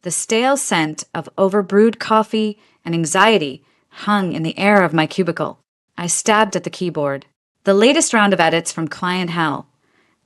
The stale scent of overbrewed coffee and anxiety hung in the air of my cubicle. I stabbed at the keyboard. The latest round of edits from Client Hell,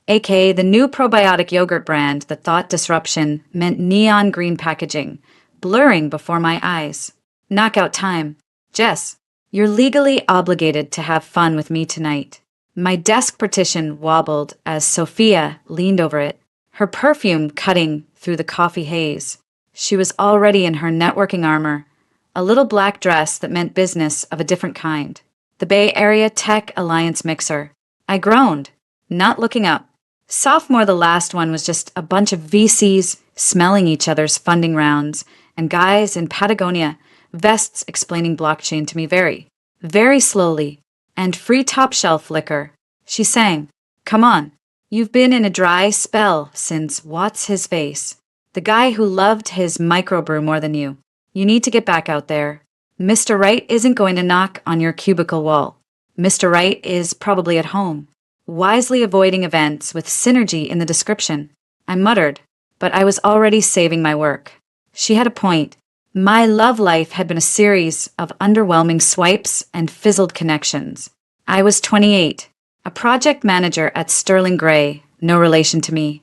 aka the new probiotic yogurt brand that thought disruption meant neon green packaging, blurring before my eyes. Knockout time. Jess, you're legally obligated to have fun with me tonight. My desk partition wobbled as Sophia leaned over it, her perfume cutting through the coffee haze. She was already in her networking armor, a little black dress that meant business of a different kind. The Bay Area Tech Alliance mixer. I groaned, not looking up. Sophomore, the last one, was just a bunch of VCs smelling each other's funding rounds, and guys in Patagonia vests explaining blockchain to me very, very slowly. And free top shelf liquor. She sang, "Come on, you've been in a dry spell since What's His Face? The guy who loved his microbrew more than you. You need to get back out there. Mr. Right isn't going to knock on your cubicle wall. Mr. Right is probably at home, wisely avoiding events with synergy in the description." I muttered, but I was already saving my work. She had a point. My love life had been a series of underwhelming swipes and fizzled connections. I was 28, a project manager at Sterling Gray, no relation to me.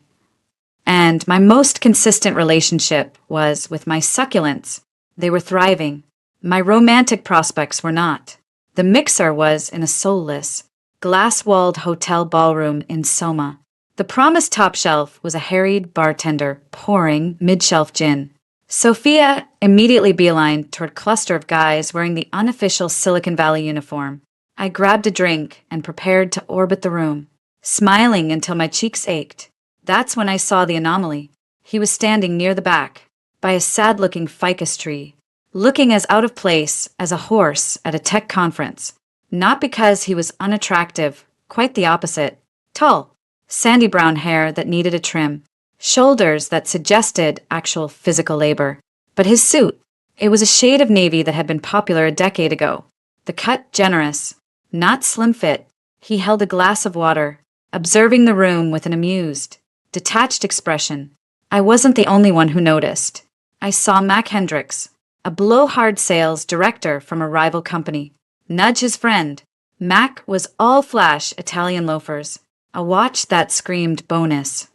And my most consistent relationship was with my succulents. They were thriving. My romantic prospects were not. The mixer was in a soulless, glass-walled hotel ballroom in Soma. The promised top shelf was a harried bartender pouring mid-shelf gin. Sophia immediately beelined toward a cluster of guys wearing the unofficial Silicon Valley uniform. I grabbed a drink and prepared to orbit the room, smiling until my cheeks ached. That's when I saw the anomaly. He was standing near the back, by a sad-looking ficus tree, looking as out of place as a horse at a tech conference. Not because he was unattractive, quite the opposite. Tall, sandy brown hair that needed a trim, shoulders that suggested actual physical labor. But his suit, it was a shade of navy that had been popular a decade ago. The cut generous, not slim fit. He held a glass of water, observing the room with an amused, detached expression. I wasn't the only one who noticed. I saw Mac Hendricks, a blowhard sales director from a rival company, nudge his friend. Mac was all flash Italian loafers, a watch that screamed bonus,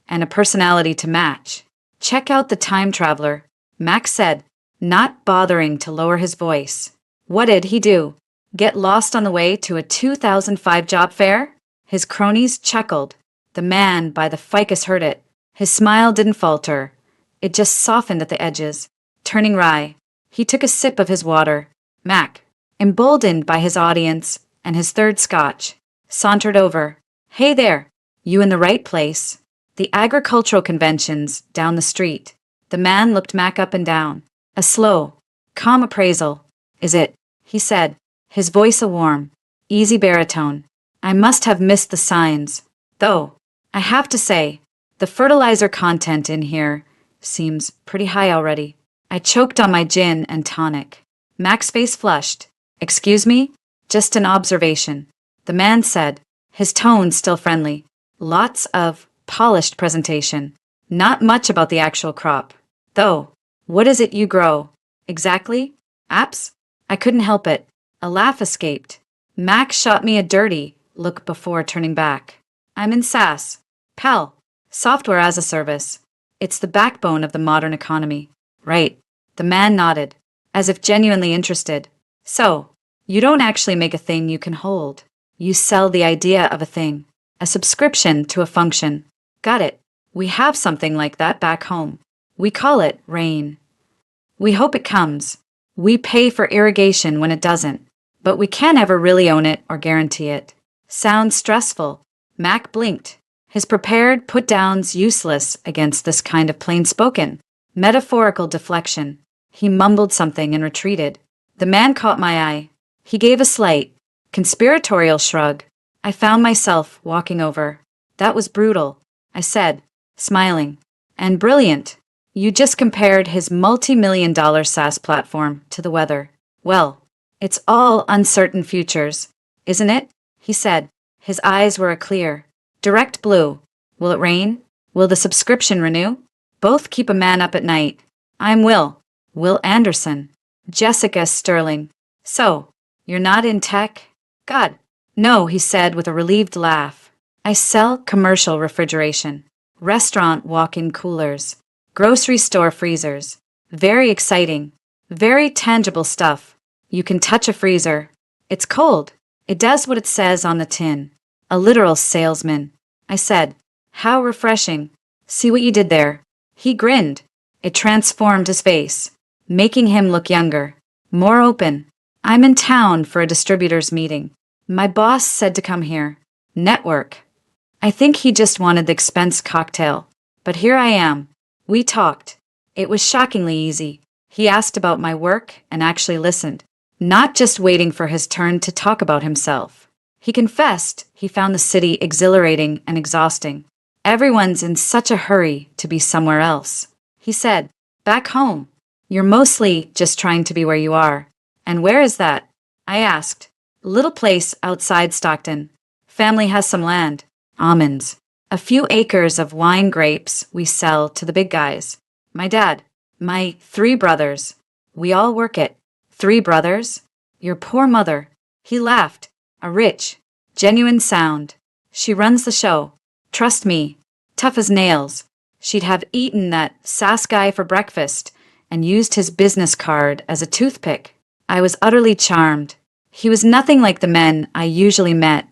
and a personality to match. "Check out the time traveler," Mac said, not bothering to lower his voice. What did he do? Get lost on the way to a 2005 job fair? His cronies chuckled. The man by the ficus heard it. His smile didn't falter. It just softened at the edges, turning wry. He took a sip of his water. Mac, emboldened by his audience and his third scotch, sauntered over. "Hey there, you in the right place." The agricultural convention's down the street. The man looked Mac up and down. A slow, calm appraisal. "Is it?" he said, his voice a warm, easy baritone. I must have missed the signs. Though, I have to say, the fertilizer content in here seems pretty high already. I choked on my gin and tonic. Mac's face flushed. "Excuse me? Just an observation," the man said, his tone still friendly. "Lots of polished presentation. Not much about the actual crop. Though, what is it you grow? Exactly? Apps?" I couldn't help it. A laugh escaped. Mac shot me a dirty look before turning back. "I'm in SaaS. PAL. Software as a service. It's the backbone of the modern economy." "Right." The man nodded, as if genuinely interested. "So, you don't actually make a thing you can hold. You sell the idea of a thing. A subscription to a function." "Got it. We have something like that back home. We call it rain. We hope it comes. We pay for irrigation when it doesn't, but we can't ever really own it or guarantee it." "Sounds stressful." Mac blinked, his prepared put-downs useless against this kind of plain-spoken, metaphorical deflection. He mumbled something and retreated. The man caught my eye. He gave a slight, conspiratorial shrug. I found myself walking over. "That was brutal," I said, smiling. "And brilliant. You just compared his multi-million-dollar SaaS platform to the weather. Well, it's all uncertain futures, isn't it?" he said. His eyes were a clear, direct blue. "Will it rain? Will the subscription renew?" "Both keep a man up at night," I'm Will. Will Anderson. Jessica Sterling. So, you're not in tech? God. No, he said with a relieved laugh. I sell commercial refrigeration, restaurant walk-in coolers, grocery store freezers. Very exciting. Very tangible stuff. You can touch a freezer. It's cold. It does what it says on the tin. A literal salesman. I said, how refreshing. See what you did there? He grinned. It transformed his face, making him look younger, more open. I'm in town for a distributors meeting. My boss said to come here. Network. I think he just wanted the expense cocktail. But here I am. We talked. It was shockingly easy. He asked about my work and actually listened, not just waiting for his turn to talk about himself. He confessed he found the city exhilarating and exhausting. Everyone's in such a hurry to be somewhere else. He said, back home. You're mostly just trying to be where you are. And where is that? I asked. Little place outside Stockton. Family has some land. Almonds. A few acres of wine grapes we sell to the big guys. My dad. My 3 brothers. We all work it. 3 brothers? Your poor mother. He laughed. A rich, genuine sound. She runs the show. Trust me. Tough as nails. She'd have eaten that sass guy for breakfast and used his business card as a toothpick. I was utterly charmed. He was nothing like the men I usually met.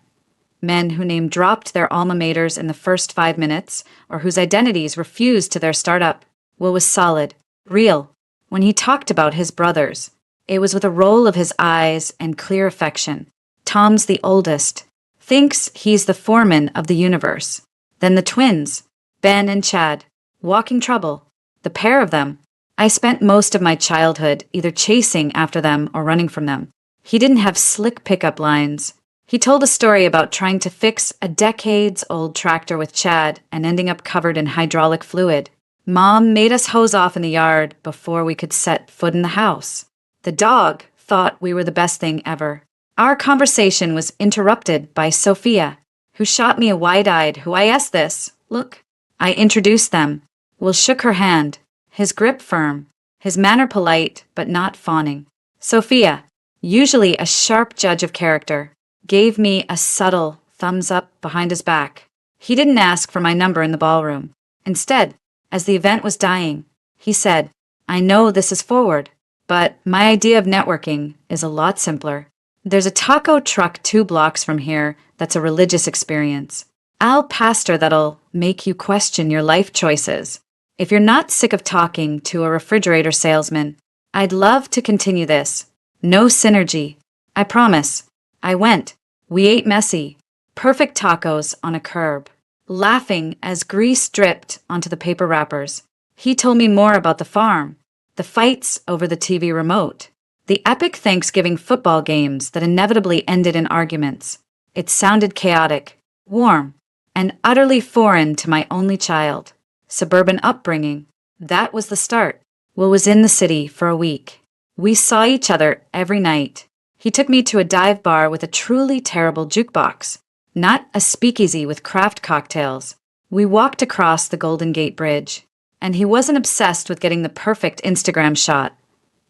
Men who name-dropped their alma maters in the first 5 minutes or whose identities refused to their startup. Will was solid, real. When he talked about his brothers, it was with a roll of his eyes and clear affection. Tom's the oldest. Thinks he's the foreman of the universe. Then the twins, Ben and Chad. Walking trouble. The pair of them. I spent most of my childhood either chasing after them or running from them. He didn't have slick pickup lines. He told a story about trying to fix a decades-old tractor with Chad and ending up covered in hydraulic fluid. Mom made us hose off in the yard before we could set foot in the house. The dog thought we were the best thing ever. Our conversation was interrupted by Sophia, who shot me a wide-eyed, "Who I asked this? Look." I introduced them. Will shook her hand, his grip firm, his manner polite but not fawning. Sophia, usually a sharp judge of character, gave me a subtle thumbs up behind his back. He didn't ask for my number in the ballroom. Instead, as the event was dying, he said, I know this is forward, but my idea of networking is a lot simpler. There's a taco truck 2 blocks from here that's a religious experience. I'll pastor that'll make you question your life choices. If you're not sick of talking to a refrigerator salesman, I'd love to continue this. No synergy. I promise. I went. We ate messy. Perfect tacos on a curb, laughing as grease dripped onto the paper wrappers. He told me more about the farm, the fights over the TV remote, the epic Thanksgiving football games that inevitably ended in arguments. It sounded chaotic, warm, and utterly foreign to my only child. Suburban upbringing. That was the start. Will was in the city for a week. We saw each other every night. He took me to a dive bar with a truly terrible jukebox, not a speakeasy with craft cocktails. We walked across the Golden Gate Bridge, and he wasn't obsessed with getting the perfect Instagram shot.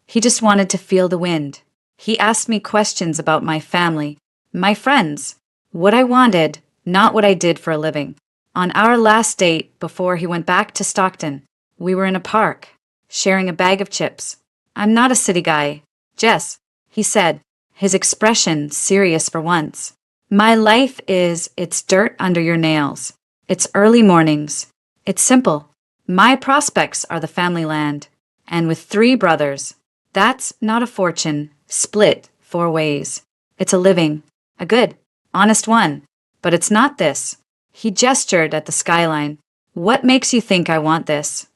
He just wanted to feel the wind. He asked me questions about my family, my friends, what I wanted, not what I did for a living. On our last date before he went back to Stockton, we were in a park, sharing a bag of chips. I'm not a city guy, Jess, he said, his expression serious for once. My life is, it's dirt under your nails. It's early mornings. It's simple. My prospects are the family land. And with 3 brothers, that's not a fortune, split 4 ways. It's a living, a good, honest one. But it's not this. He gestured at the skyline. What makes you think I want this?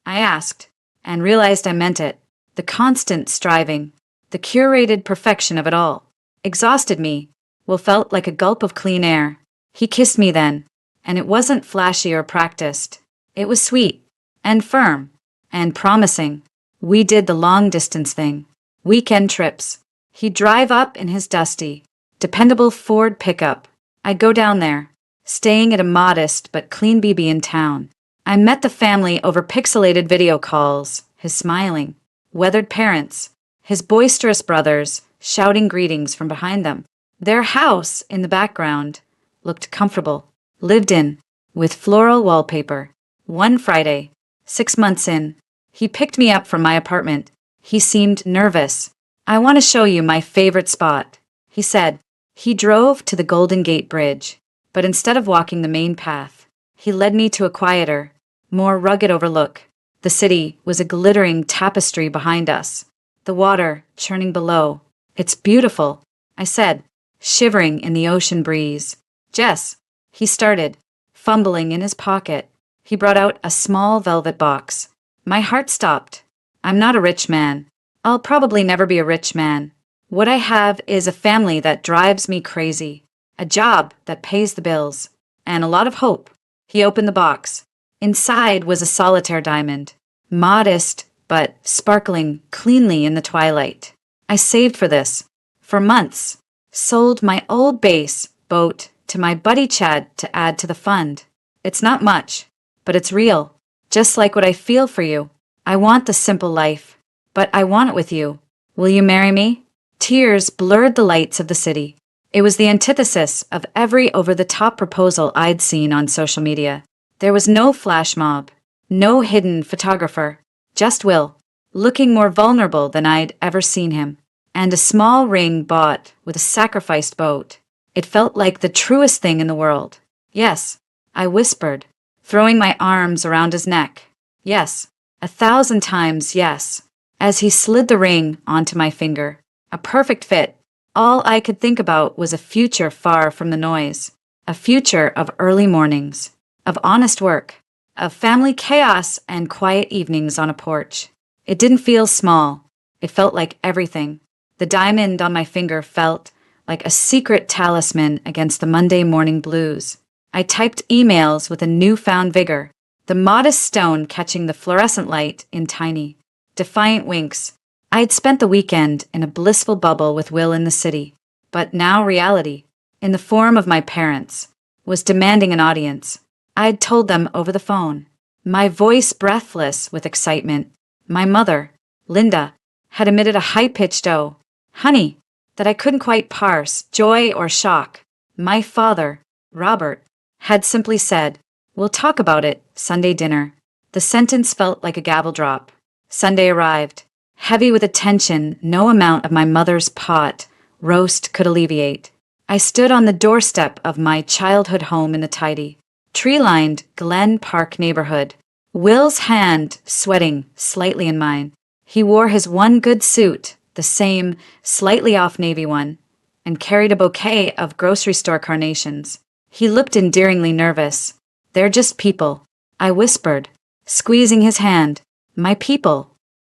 I asked, and realized I meant it. The constant striving, the curated perfection of it all, exhausted me. Will felt like a gulp of clean air. He kissed me then, and it wasn't flashy or practiced. It was sweet, and firm, and promising. We did the long-distance thing. Weekend trips. He'd drive up in his dusty, dependable Ford pickup. I'd go down there, staying at a modest but clean BB in town. I met the family over pixelated video calls, his smiling, weathered parents, his boisterous brothers shouting greetings from behind them. Their house, in the background, looked comfortable, lived in, with floral wallpaper. One Friday, 6 months in, he picked me up from my apartment. He seemed nervous. "I want to show you my favorite spot," he said. He drove to the Golden Gate Bridge, but instead of walking the main path, he led me to a quieter, more rugged overlook. The city was a glittering tapestry behind us, the water churning below. "It's beautiful," I said, shivering in the ocean breeze. "Jess," he started, fumbling in his pocket. He brought out a small velvet box. My heart stopped. "I'm not a rich man. I'll probably never be a rich man. What I have is a family that drives me crazy, a job that pays the bills, and a lot of hope." He opened the box. Inside was a solitaire diamond, modest but sparkling cleanly in the twilight. I saved for this, for months, sold my old base boat to my buddy Chad to add to the fund. It's not much, but it's real, just like what I feel for you. I want the simple life, but I want it with you. Will you marry me? Tears blurred the lights of the city. It was the antithesis of every over-the-top proposal I'd seen on social media. There was no flash mob, no hidden photographer, just Will, looking more vulnerable than I'd ever seen him, and a small ring bought with a sacrificed boat. It felt like the truest thing in the world. "Yes," I whispered, throwing my arms around his neck. "Yes, 1,000 times yes," as he slid the ring onto my finger. A perfect fit. All I could think about was a future far from the noise, a future of early mornings, of honest work, of family chaos and quiet evenings on a porch. It didn't feel small. It felt like everything. The diamond on my finger felt like a secret talisman against the Monday morning blues. I typed emails with a newfound vigor, the modest stone catching the fluorescent light in tiny, defiant winks. I had spent the weekend in a blissful bubble with Will in the city, but now reality, in the form of my parents, was demanding an audience. I had told them over the phone, my voice breathless with excitement. My mother, Linda, had emitted a high-pitched "oh, honey," that I couldn't quite parse, joy or shock. My father, Robert, had simply said, "We'll talk about it, Sunday dinner." The sentence felt like a gavel drop. Sunday arrived, heavy with a tension no amount of my mother's pot roast could alleviate. I stood on the doorstep of my childhood home in the tidy, tree-lined Glen Park neighborhood, Will's hand sweating slightly in mine. He wore his one good suit, the same slightly off navy one, and carried a bouquet of grocery store carnations. He looked endearingly nervous. "They're just people," I whispered, squeezing his hand. "My people."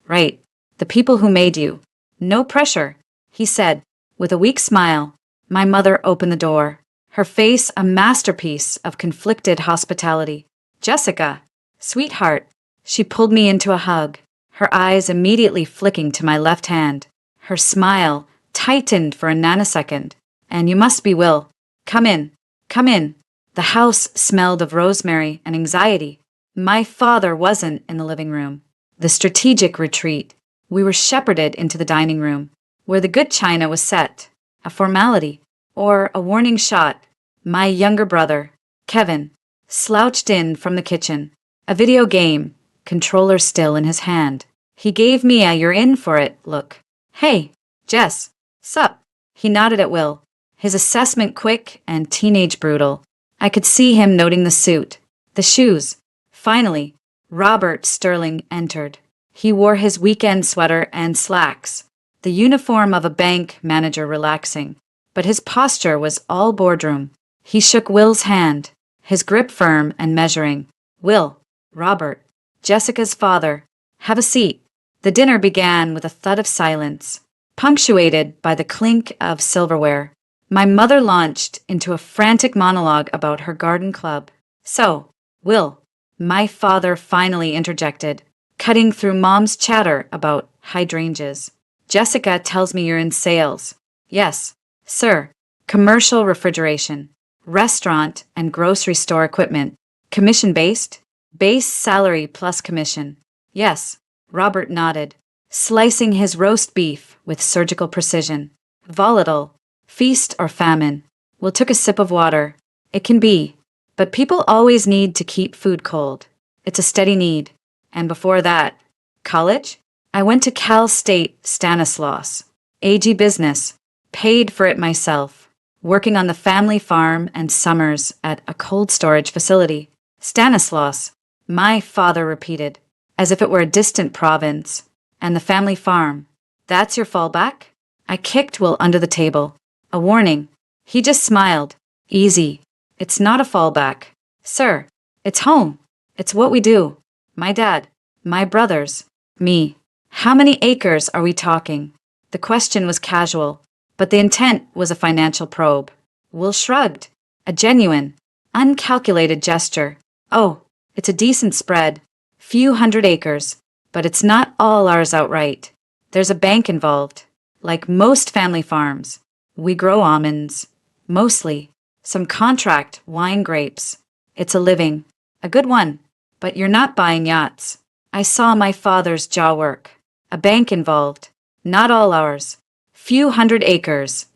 "Right, the people who made you. No pressure," he said, with a weak smile. My mother opened the door, her face a masterpiece of conflicted hospitality. "Jessica, sweetheart." She pulled me into a hug, her eyes immediately flicking to my left hand. Her smile tightened for a nanosecond. "And you must be Will. Come in, come in." The house smelled of rosemary and anxiety. My father wasn't in the living room, the strategic retreat. We were shepherded into the dining room, where the good china was set, a formality, or a warning shot. My younger brother, Kevin, slouched in from the kitchen, a video game, controller still in his hand. He gave me a "you're in for it" look. "Hey, Jess, sup?" He nodded at Will, his assessment quick and teenage brutal. I could see him noting the suit, the shoes. Finally, Robert Sterling entered. He wore his weekend sweater and slacks, the uniform of a bank manager relaxing, but his posture was all boardroom. He shook Will's hand, his grip firm and measuring. "Will, Robert, Jessica's father, have a seat." The dinner began with a thud of silence, punctuated by the clink of silverware. My mother launched into a frantic monologue about her garden club. "So, Will," my father finally interjected, cutting through Mom's chatter about hydrangeas. "Jessica tells me you're in sales." "Yes, sir. Commercial refrigeration, restaurant and grocery store equipment. Commission-based? Base salary plus commission." "Yes." Robert nodded, slicing his roast beef with surgical precision. Volatile. Feast or famine. Will took a sip of water. It can be. But people always need to keep food cold. It's a steady need. And before that, college? I went to Cal State Stanislaus. AG business. Paid for it myself. Working on the family farm and summers at a cold storage facility. Stanislaus. My father repeated, as if it were a distant province. And the family farm. That's your fallback? I kicked Will under the table. A warning. He just smiled. Easy. It's not a fallback. Sir, it's home. It's what we do. My dad. My brothers. Me. How many acres are we talking? The question was casual, but the intent was a financial probe. Will shrugged. A genuine, uncalculated gesture. Oh, it's a decent spread. Few hundred acres. But it's not all ours outright. There's a bank involved. Like most family farms. We grow almonds. Mostly. Some contract wine grapes. It's a living. A good one. But you're not buying yachts. I saw my father's jaw work. A bank involved. Not all ours. Few hundred acres.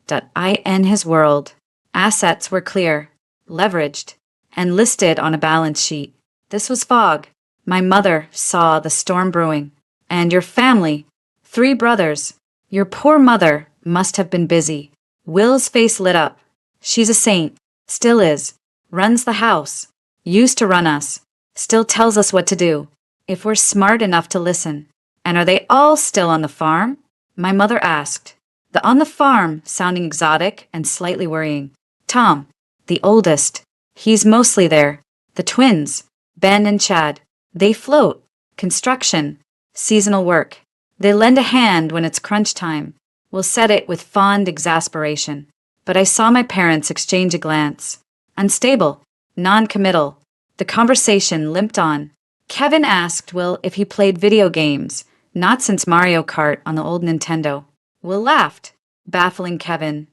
In his world. Assets were clear. Leveraged. And listed on a balance sheet. This was fog. My mother saw the storm brewing. And your family. 3 brothers. Your poor mother must have been busy. Will's face lit up. She's a saint. Still is. Runs the house. Used to run us. Still tells us what to do. If we're smart enough to listen. And are they all still on the farm? My mother asked. The on the farm sounding exotic and slightly worrying. Tom, the oldest. He's mostly there. The twins, Ben and Chad. They float. Construction. Seasonal work. They lend a hand when it's crunch time. We'll set it with fond exasperation. But I saw my parents exchange a glance. Unstable. Non-committal. The conversation limped on. Kevin asked Will if he played video games, not since Mario Kart on the old Nintendo. Will laughed, baffling Kevin.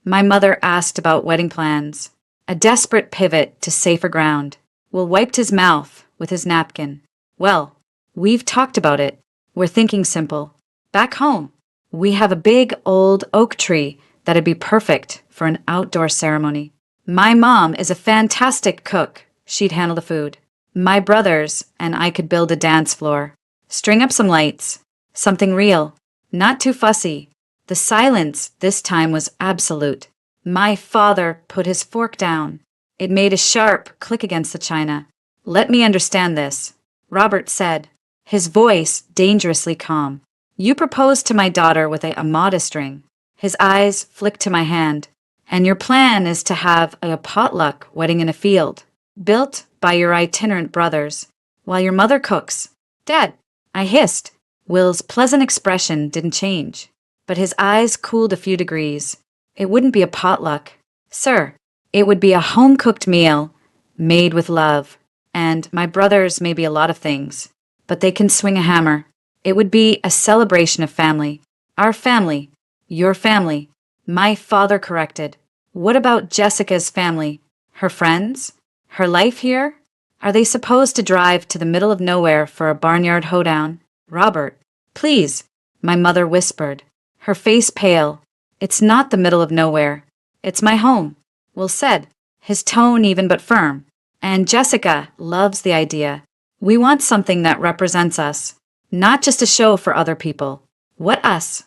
My mother asked about wedding plans. A desperate pivot to safer ground. Will wiped his mouth with his napkin. Well, we've talked about it. We're thinking simple. Back home, we have a big old oak tree that'd be perfect for an outdoor ceremony. My mom is a fantastic cook. She'd handle the food. My brothers and I could build a dance floor. String up some lights. Something real. Not too fussy. The silence this time was absolute. My father put his fork down. It made a sharp click against the china. Let me understand this, Robert said, his voice dangerously calm. You proposed to my daughter with a modest ring. His eyes flicked to my hand. And your plan is to have a potluck wedding in a field, built by your itinerant brothers, while your mother cooks. Dad, I hissed. Will's pleasant expression didn't change, but his eyes cooled a few degrees. It wouldn't be a potluck. Sir, it would be a home-cooked meal, made with love. And my brothers may be a lot of things, but they can swing a hammer. It would be a celebration of family. Our family. Your family. My father corrected. What about Jessica's family? Her friends? Her life here? Are they supposed to drive to the middle of nowhere for a barnyard hoedown? Robert, please, my mother whispered, her face pale. It's not the middle of nowhere. It's my home. Will said, his tone even but firm. And Jessica loves the idea. We want something that represents us, not just a show for other people. What us?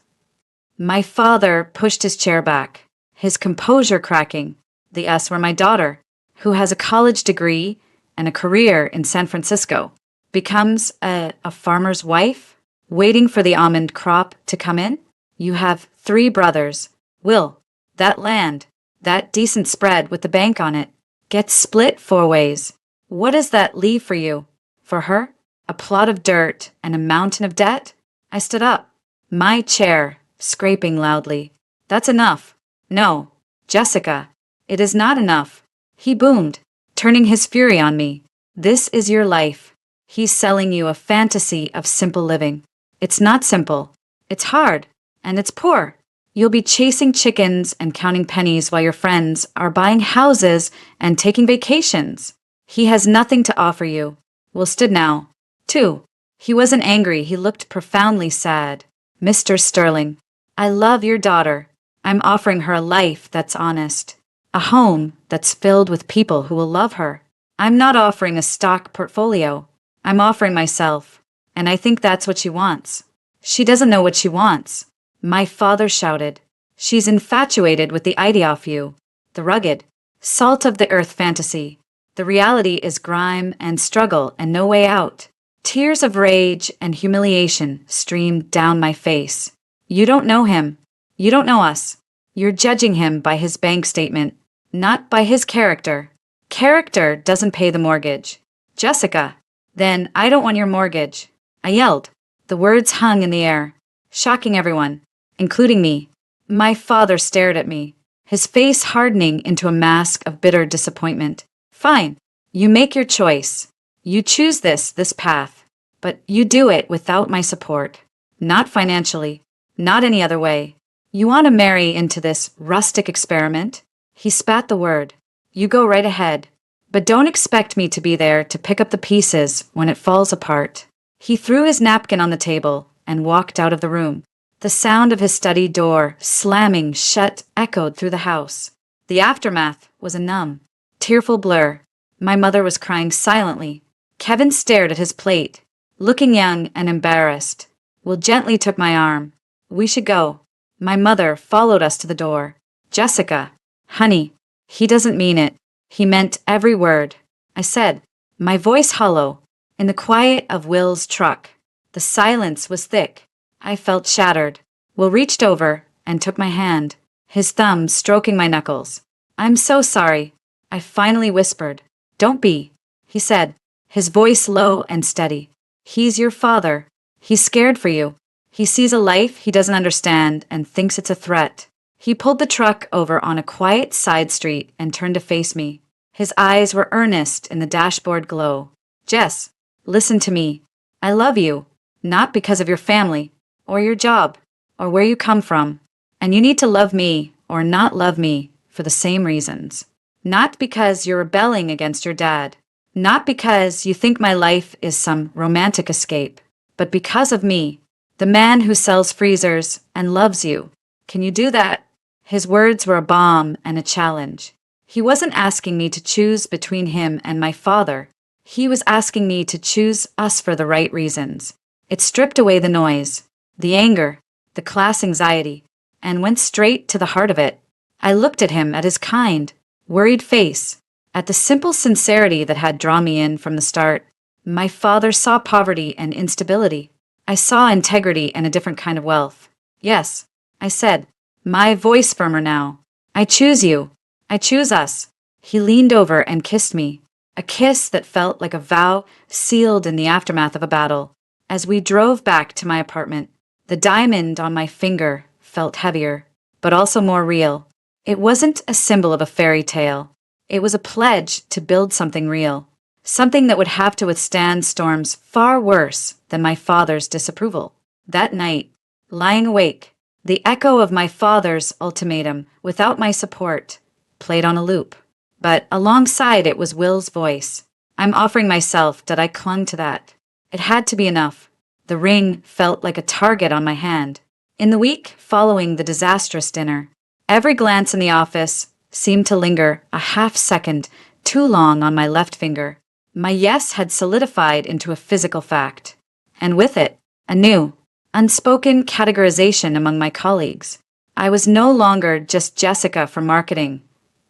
My father pushed his chair back, his composure cracking. The us were my daughter, who has a college degree and a career in San Francisco, becomes a farmer's wife, waiting for the almond crop to come in. You have 3 brothers. Will, that land, that decent spread with the bank on it, gets split 4 ways. What does that leave for you? For her? A plot of dirt and a mountain of debt? I stood up, my chair scraping loudly. That's enough. No, Jessica, it is not enough. He boomed, turning his fury on me. This is your life. He's selling you a fantasy of simple living. It's not simple. It's hard, and it's poor. You'll be chasing chickens and counting pennies while your friends are buying houses and taking vacations. He has nothing to offer you. Will stood now. 2. He wasn't angry, he looked profoundly sad. Mr. Sterling, I love your daughter. I'm offering her a life that's honest, a home that's filled with people who will love her. I'm not offering a stock portfolio. I'm offering myself, and I think that's what she wants. She doesn't know what she wants. My father shouted. She's infatuated with the idea of you, the rugged, salt of the earth fantasy. The reality is grime and struggle and no way out. Tears of rage and humiliation streamed down my face. You don't know him. You don't know us. You're judging him by his bank statement, not by his character. Character doesn't pay the mortgage. Jessica, then I don't want your mortgage. I yelled. The words hung in the air, shocking everyone, including me. My father stared at me, his face hardening into a mask of bitter disappointment. Fine, you make your choice. You choose this path, but you do it without my support. Not financially, not any other way. You want to marry into this rustic experiment? He spat the word. You go right ahead, but don't expect me to be there to pick up the pieces when it falls apart. He threw his napkin on the table and walked out of the room. The sound of his study door slamming shut echoed through the house. The aftermath was a numb, tearful blur. My mother was crying silently. Kevin stared at his plate, looking young and embarrassed. Will gently took my arm. We should go. My mother followed us to the door. Jessica, honey, he doesn't mean it. He meant every word. I said, my voice hollow, in the quiet of Will's truck. The silence was thick. I felt shattered. Will reached over and took my hand, his thumb stroking my knuckles. I'm so sorry, I finally whispered. Don't be, he said, his voice low and steady. He's your father. He's scared for you. He sees a life he doesn't understand and thinks it's a threat. He pulled the truck over on a quiet side street and turned to face me. His eyes were earnest in the dashboard glow. Jess, listen to me. I love you, not because of your family, or your job, or where you come from. And you need to love me, or not love me, for the same reasons. Not because you're rebelling against your dad. Not because you think my life is some romantic escape. But because of me, the man who sells freezers and loves you. Can you do that? His words were a bomb and a challenge. He wasn't asking me to choose between him and my father. He was asking me to choose us for the right reasons. It stripped away the noise, the anger, the class anxiety, and went straight to the heart of it. I looked at him, at his kind, worried face, at the simple sincerity that had drawn me in from the start. My father saw poverty and instability. I saw integrity and a different kind of wealth. Yes, I said, my voice firmer now. I choose you. I choose us. He leaned over and kissed me, a kiss that felt like a vow sealed in the aftermath of a battle. As we drove back to my apartment, the diamond on my finger felt heavier, but also more real. It wasn't a symbol of a fairy tale. It was a pledge to build something real, something that would have to withstand storms far worse than my father's disapproval. That night, lying awake, the echo of my father's ultimatum, without my support, played on a loop. But alongside it was Will's voice. I'm offering myself that I clung to that. It had to be enough. The ring felt like a target on my hand. In the week following the disastrous dinner, every glance in the office seemed to linger a half second too long on my left finger. My yes had solidified into a physical fact, and with it, a new, unspoken categorization among my colleagues. I was no longer just Jessica from marketing.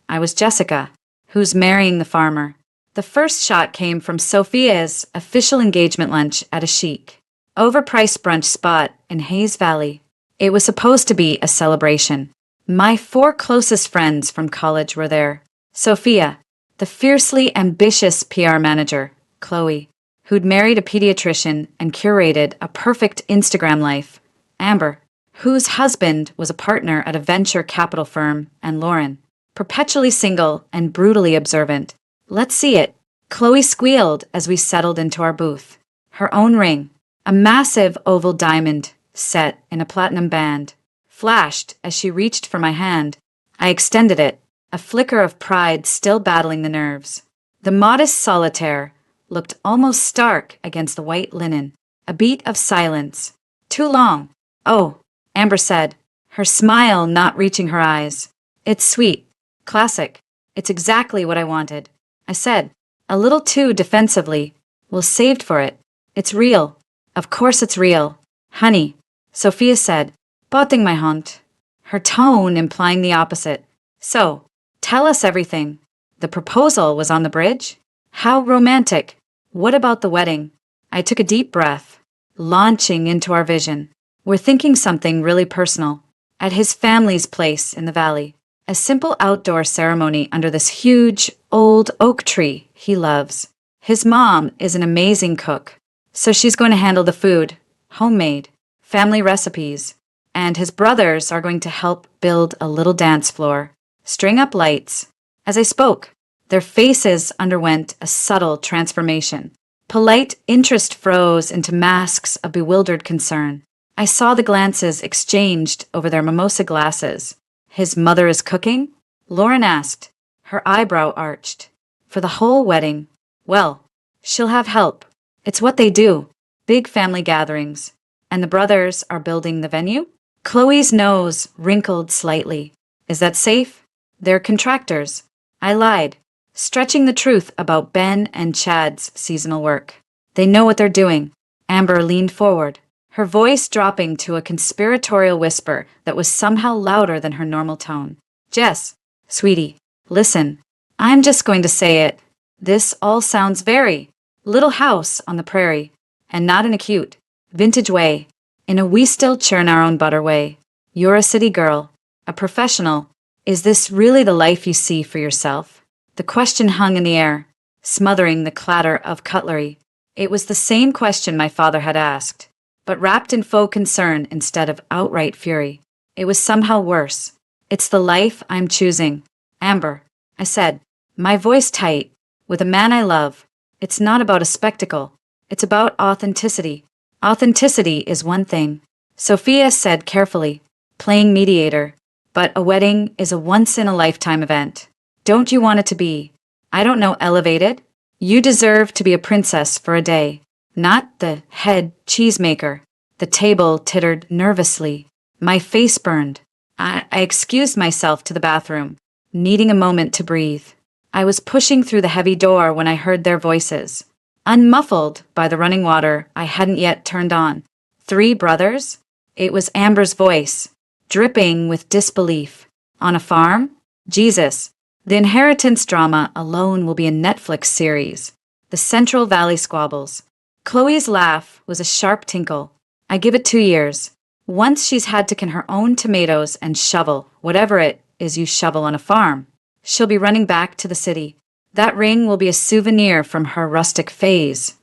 I was Jessica, who's marrying the farmer. The first shot came from Sophia's official engagement lunch at a chic, overpriced brunch spot in Hayes Valley. It was supposed to be a celebration. My 4 closest friends from college were there. Sophia, the fiercely ambitious PR manager, Chloe, who'd married a pediatrician and curated a perfect Instagram life, Amber, whose husband was a partner at a venture capital firm, and Lauren, perpetually single and brutally observant. Let's see it, Chloe squealed as we settled into our booth. Her own ring, a massive oval diamond set in a platinum band, flashed as she reached for my hand. I extended it, a flicker of pride still battling the nerves. The modest solitaire looked almost stark against the white linen. A beat of silence. Too long. Oh, Amber said, her smile not reaching her eyes. It's sweet. Classic. It's exactly what I wanted. I said, a little too defensively. Well, saved for it. It's real. Of course it's real. Honey, Sophia said, botting my haunt. Her tone implying the opposite. So, tell us everything. The proposal was on the bridge? How romantic. What about the wedding? I took a deep breath, launching into our vision. We're thinking something really personal. At his family's place in the valley. A simple outdoor ceremony under this huge, old oak tree he loves. His mom is an amazing cook, so she's going to handle the food, homemade, family recipes, and his brothers are going to help build a little dance floor, string up lights. As I spoke, their faces underwent a subtle transformation. Polite interest froze into masks of bewildered concern. I saw the glances exchanged over their mimosa glasses. His mother is cooking? Lauren asked, her eyebrow arched. For the whole wedding? Well, she'll have help. It's what they do. Big family gatherings. And the brothers are building the venue? Chloe's nose wrinkled slightly. Is that safe? They're contractors. I lied, stretching the truth about Ben and Chad's seasonal work. They know what they're doing. Amber leaned forward, her voice dropping to a conspiratorial whisper that was somehow louder than her normal tone. Jess, sweetie, listen. I'm just going to say it. This all sounds very Little House on the Prairie, and not in a cute, vintage way, in a we still churn our own butter way. You're a city girl, a professional. Is this really the life you see for yourself? The question hung in the air, smothering the clatter of cutlery. It was the same question my father had asked, but wrapped in faux concern instead of outright fury. It was somehow worse. It's the life I'm choosing. Amber, I said, my voice tight, with a man I love. It's not about a spectacle. It's about authenticity. Authenticity is one thing, Sophia said carefully, playing mediator, but a wedding is a once-in-a-lifetime event. Don't you want it to be, I don't know, elevated? You deserve to be a princess for a day, not the head cheesemaker. The table tittered nervously. My face burned. I excused myself to the bathroom, needing a moment to breathe. I was pushing through the heavy door when I heard their voices. Unmuffled by the running water I hadn't yet turned on. 3 brothers? It was Amber's voice, dripping with disbelief. On a farm? Jesus. The inheritance drama alone will be a Netflix series. The Central Valley Squabbles. Chloe's laugh was a sharp tinkle. I give it 2 years. Once she's had to can her own tomatoes and shovel whatever it is you shovel on a farm, she'll be running back to the city. That ring will be a souvenir from her rustic phase.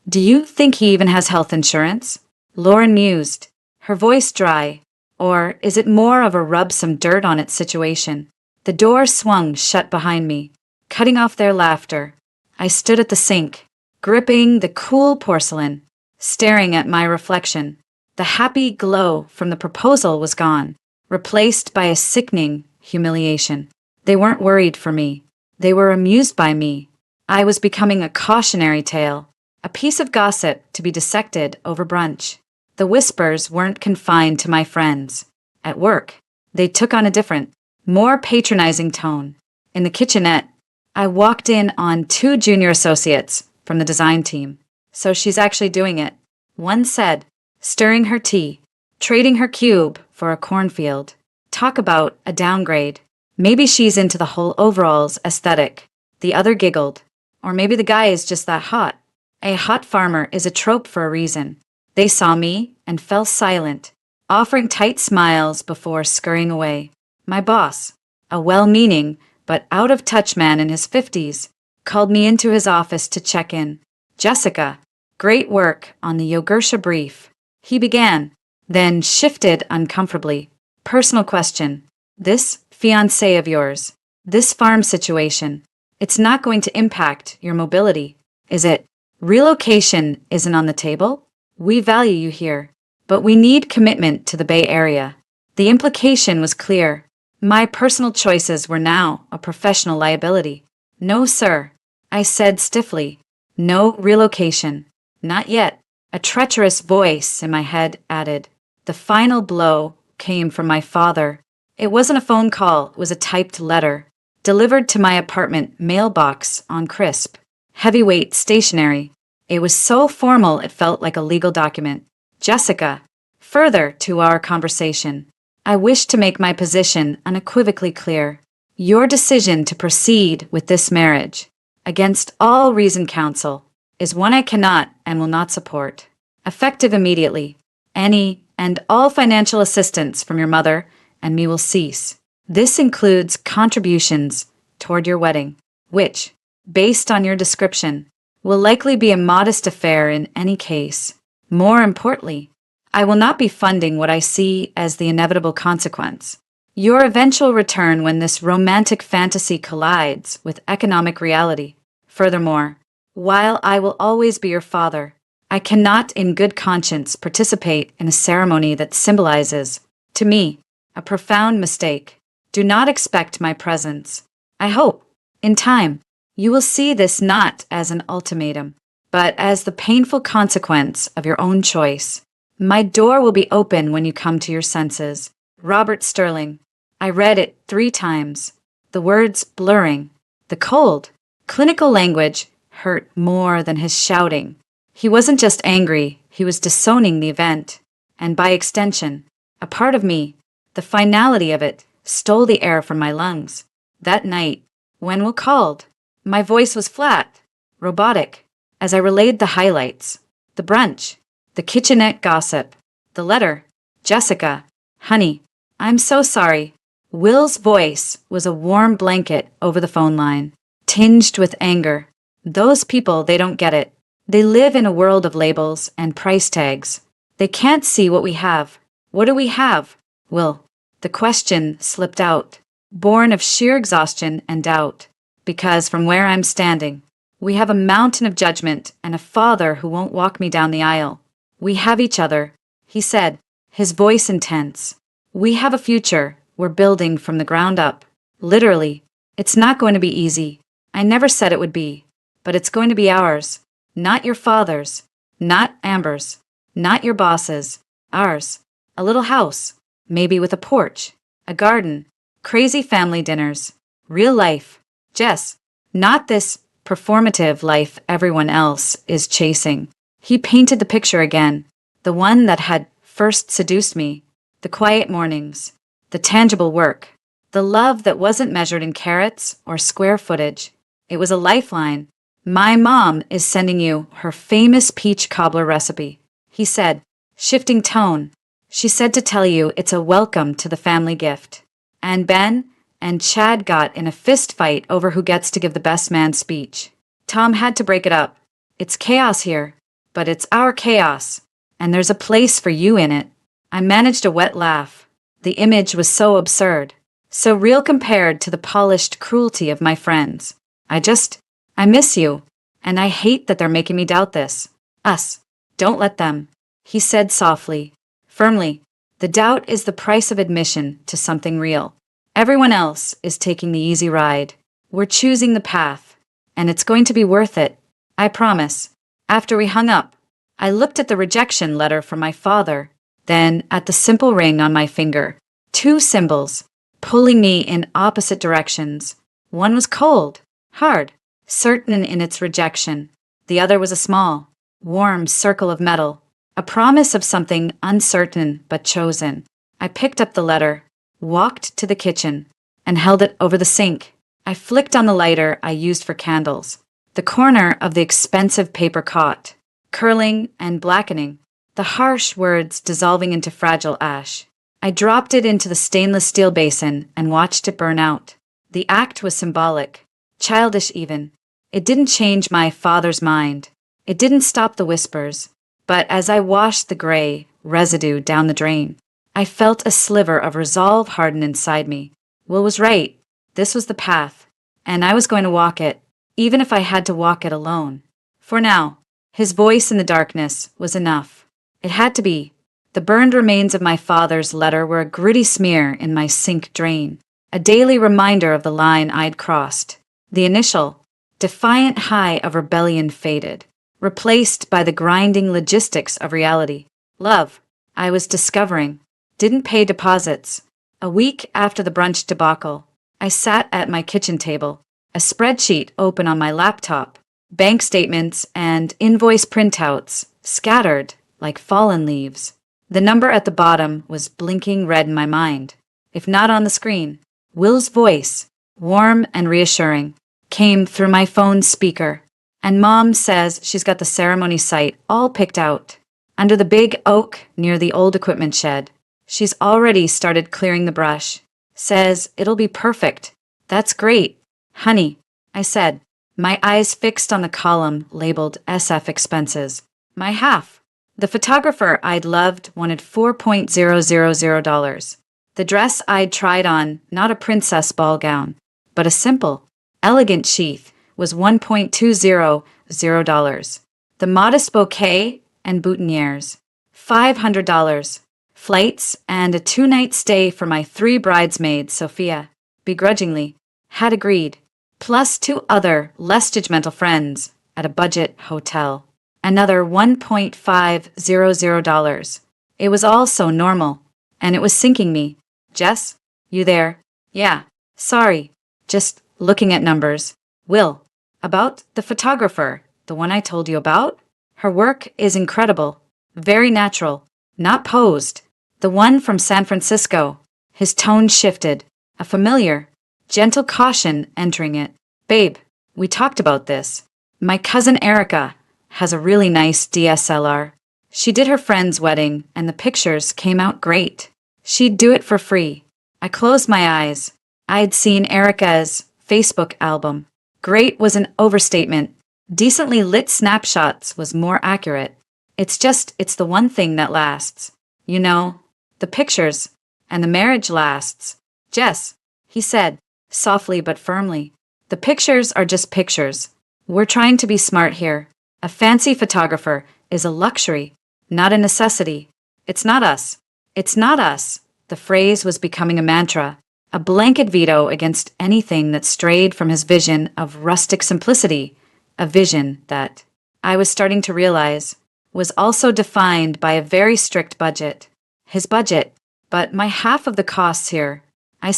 Do you think he even has health insurance? Lauren mused, her voice dry. Or is it more of a rub some dirt on it situation? The door swung shut behind me, cutting off their laughter. I stood at the sink, gripping the cool porcelain, staring at my reflection. The happy glow from the proposal was gone, replaced by a sickening humiliation. They weren't worried for me. They were amused by me. I was becoming a cautionary tale, a piece of gossip to be dissected over brunch. The whispers weren't confined to my friends. At work, they took on a different, more patronizing tone. In the kitchenette, I walked in on 2 junior associates from the design team. So she's actually doing it, one said, stirring her tea, trading her cube for a cornfield. Talk about a downgrade. Maybe she's into the whole overalls aesthetic. The other giggled. Or maybe the guy is just that hot. A hot farmer is a trope for a reason. They saw me and fell silent, offering tight smiles before scurrying away. My boss, a well-meaning but out-of-touch man in his 50s, called me into his office to check in. Jessica, great work on the Yogurta brief. He began, then shifted uncomfortably. Personal question. This fiancé of yours, this farm situation, it's not going to impact your mobility, is it? Relocation isn't on the table? We value you here, but we need commitment to the Bay Area. The implication was clear. My personal choices were now a professional liability. No, sir, I said stiffly. No relocation. Not yet. A treacherous voice in my head added. The final blow came from my father. It wasn't a phone call, it was a typed letter, delivered to my apartment mailbox on crisp, heavyweight stationery. It was so formal it felt like a legal document. Jessica, further to our conversation, I wish to make my position unequivocally clear. Your decision to proceed with this marriage, against all reasoned counsel, is one I cannot and will not support. Effective immediately, any and all financial assistance from your mother and me will cease. This includes contributions toward your wedding, which, based on your description, will likely be a modest affair in any case. More importantly, I will not be funding what I see as the inevitable consequence. Your eventual return when this romantic fantasy collides with economic reality. Furthermore, while I will always be your father, I cannot in good conscience participate in a ceremony that symbolizes, to me, a profound mistake. Do not expect my presence. I hope, in time, you will see this not as an ultimatum, but as the painful consequence of your own choice. My door will be open when you come to your senses. Robert Sterling. I read it 3 times. The words blurring. The cold, clinical language hurt more than his shouting. He wasn't just angry, he was disowning the event. And by extension, a part of me, the finality of it, stole the air from my lungs. That night, when we called, my voice was flat, robotic, as I relayed the highlights. The brunch, the kitchenette gossip, the letter. Jessica, honey, I'm so sorry. Will's voice was a warm blanket over the phone line, tinged with anger. Those people, they don't get it. They live in a world of labels and price tags. They can't see what we have. What do we have? Will. The question slipped out, born of sheer exhaustion and doubt. Because from where I'm standing, we have a mountain of judgment and a father who won't walk me down the aisle. We have each other, he said, his voice intense. We have a future we're building from the ground up. Literally, it's not going to be easy. I never said it would be, but it's going to be ours. Not your father's, not Amber's, not your boss's, ours. A little house, maybe with a porch, a garden, crazy family dinners, real life. Jess, not this performative life everyone else is chasing. He painted the picture again, the one that had first seduced me, the quiet mornings, the tangible work, the love that wasn't measured in carats or square footage. It was a lifeline. My mom is sending you her famous peach cobbler recipe, he said, shifting tone. She said to tell you it's a welcome to the family gift. And Ben and Chad got in a fist fight over who gets to give the best man speech. Tom had to break it up. It's chaos here, but it's our chaos, and there's a place for you in it. I managed a wet laugh. The image was so absurd, so real compared to the polished cruelty of my friends. I miss you, and I hate that they're making me doubt this. Us. Don't let them, he said softly, firmly. The doubt is the price of admission to something real. Everyone else is taking the easy ride. We're choosing the path, and it's going to be worth it. I promise. After we hung up, I looked at the rejection letter from my father, then at the simple ring on my finger. 2 symbols, pulling me in opposite directions. One was cold, hard, certain in its rejection. The other was a small, warm circle of metal, a promise of something uncertain but chosen. I picked up the letter, walked to the kitchen, and held it over the sink. I flicked on the lighter I used for candles. The corner of the expensive paper caught, curling and blackening, the harsh words dissolving into fragile ash. I dropped it into the stainless steel basin and watched it burn out. The act was symbolic, childish even. It didn't change my father's mind. It didn't stop the whispers. But as I washed the gray residue down the drain, I felt a sliver of resolve harden inside me. Will was right. This was the path, and I was going to walk it, even if I had to walk it alone. For now, his voice in the darkness was enough. It had to be. The burned remains of my father's letter were a gritty smear in my sink drain, a daily reminder of the line I'd crossed. The initial, defiant high of rebellion faded. replaced by the grinding logistics of reality. Love, I was discovering, didn't pay deposits. A week after the brunch debacle, I sat at my kitchen table, a spreadsheet open on my laptop, bank statements and invoice printouts scattered like fallen leaves. The number at the bottom was blinking red in my mind. If not on the screen, Will's voice, warm and reassuring, came through my phone's speaker. And Mom says she's got the ceremony site all picked out. Under the big oak near the old equipment shed. She's already started clearing the brush. Says it'll be perfect. That's great. Honey, I said, my eyes fixed on the column labeled SF expenses. My half. The photographer I'd loved wanted $4,000. The dress I'd tried on, not a princess ball gown, but a simple, elegant sheath, was $1,200. The modest bouquet and boutonnieres, $500. Flights and a 2-night stay for my 3 bridesmaids, Sophia, begrudgingly, had agreed, plus 2 other less judgmental friends at a budget hotel. Another $1,500. It was all so normal, and it was sinking me. Jess, you there? Yeah, sorry, just looking at numbers. Will, about the photographer, the one I told you about? Her work is incredible, very natural, not posed. The one from San Francisco. His tone shifted, a familiar, gentle caution entering it. Babe, we talked about this. My cousin Erica has a really nice DSLR. She did her friend's wedding, and the pictures came out great. She'd do it for free. I closed my eyes. I'd seen Erica's Facebook album. Great was an overstatement. Decently lit snapshots was more accurate. It's the one thing that lasts. You know, the pictures, and the marriage lasts. Jess, he said, softly but firmly, the pictures are just pictures. We're trying to be smart here. A fancy photographer is a luxury, not a necessity. It's not us. It's not us. The phrase was becoming a mantra, a blanket veto against anything that strayed from his vision of rustic simplicity, a vision that, I was starting to realize, was also defined by a very strict budget. His budget, but my half of the costs here. I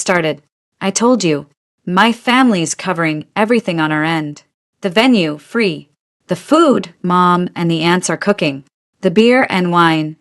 told you, my family's covering everything on our end. The venue, free. The food, Mom and the aunts are cooking. The beer and wine.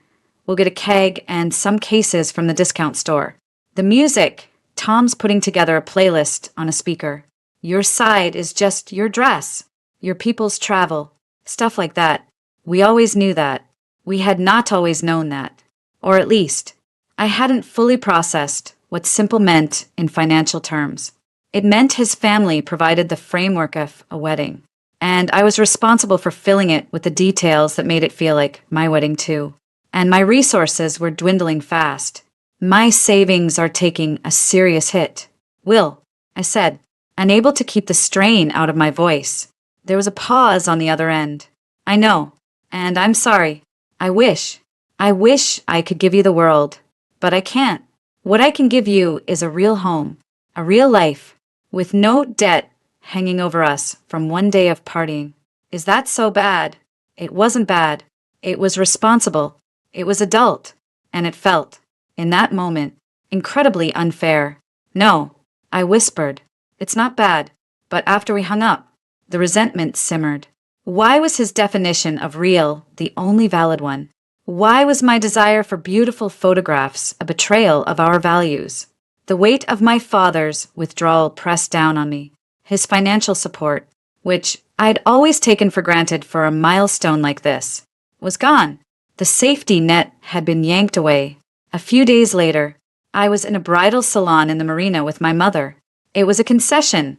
We'll get a keg and some cases from the discount store. The music, Tom's putting together a playlist on a speaker. Your side is just your dress, your people's travel, stuff like that. We always knew that. We had not always known that. Or at least, I hadn't fully processed what simple meant in financial terms. It meant his family provided the framework of a wedding, and I was responsible for filling it with the details that made it feel like my wedding too. And my resources were dwindling fast. My savings are taking a serious hit. Will, I said, unable to keep the strain out of my voice. There was a pause on the other end. I know, and I'm sorry. I wish I could give you the world, but I can't. What I can give you is a real home, a real life, with no debt hanging over us from one day of partying. Is that so bad? It wasn't bad. It was responsible. It was adult. And it felt, in that moment, incredibly unfair. No, I whispered. It's not bad. But after we hung up, the resentment simmered. Why was his definition of real the only valid one? Why was my desire for beautiful photographs a betrayal of our values? The weight of my father's withdrawal pressed down on me. His financial support, which I'd always taken for granted for a milestone like this, was gone. The safety net had been yanked away. A few days later, I was in a bridal salon in the marina with my mother. It was a concession.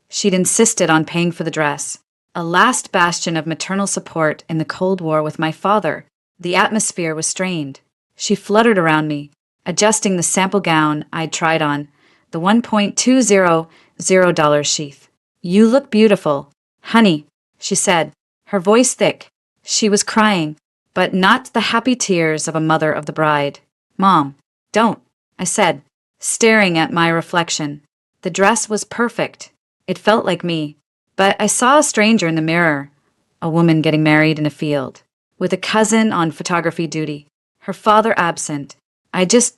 She'd insisted on paying for the dress. A last bastion of maternal support in the Cold War with my father. The atmosphere was strained. She fluttered around me, adjusting the sample gown I'd tried on, the $1,200 sheath. You look beautiful, honey, she said, her voice thick. She was crying, but not the happy tears of a mother of the bride. Mom, don't, I said, staring at my reflection. The dress was perfect. It felt like me, but I saw a stranger in the mirror, a woman getting married in a field, with a cousin on photography duty, her father absent.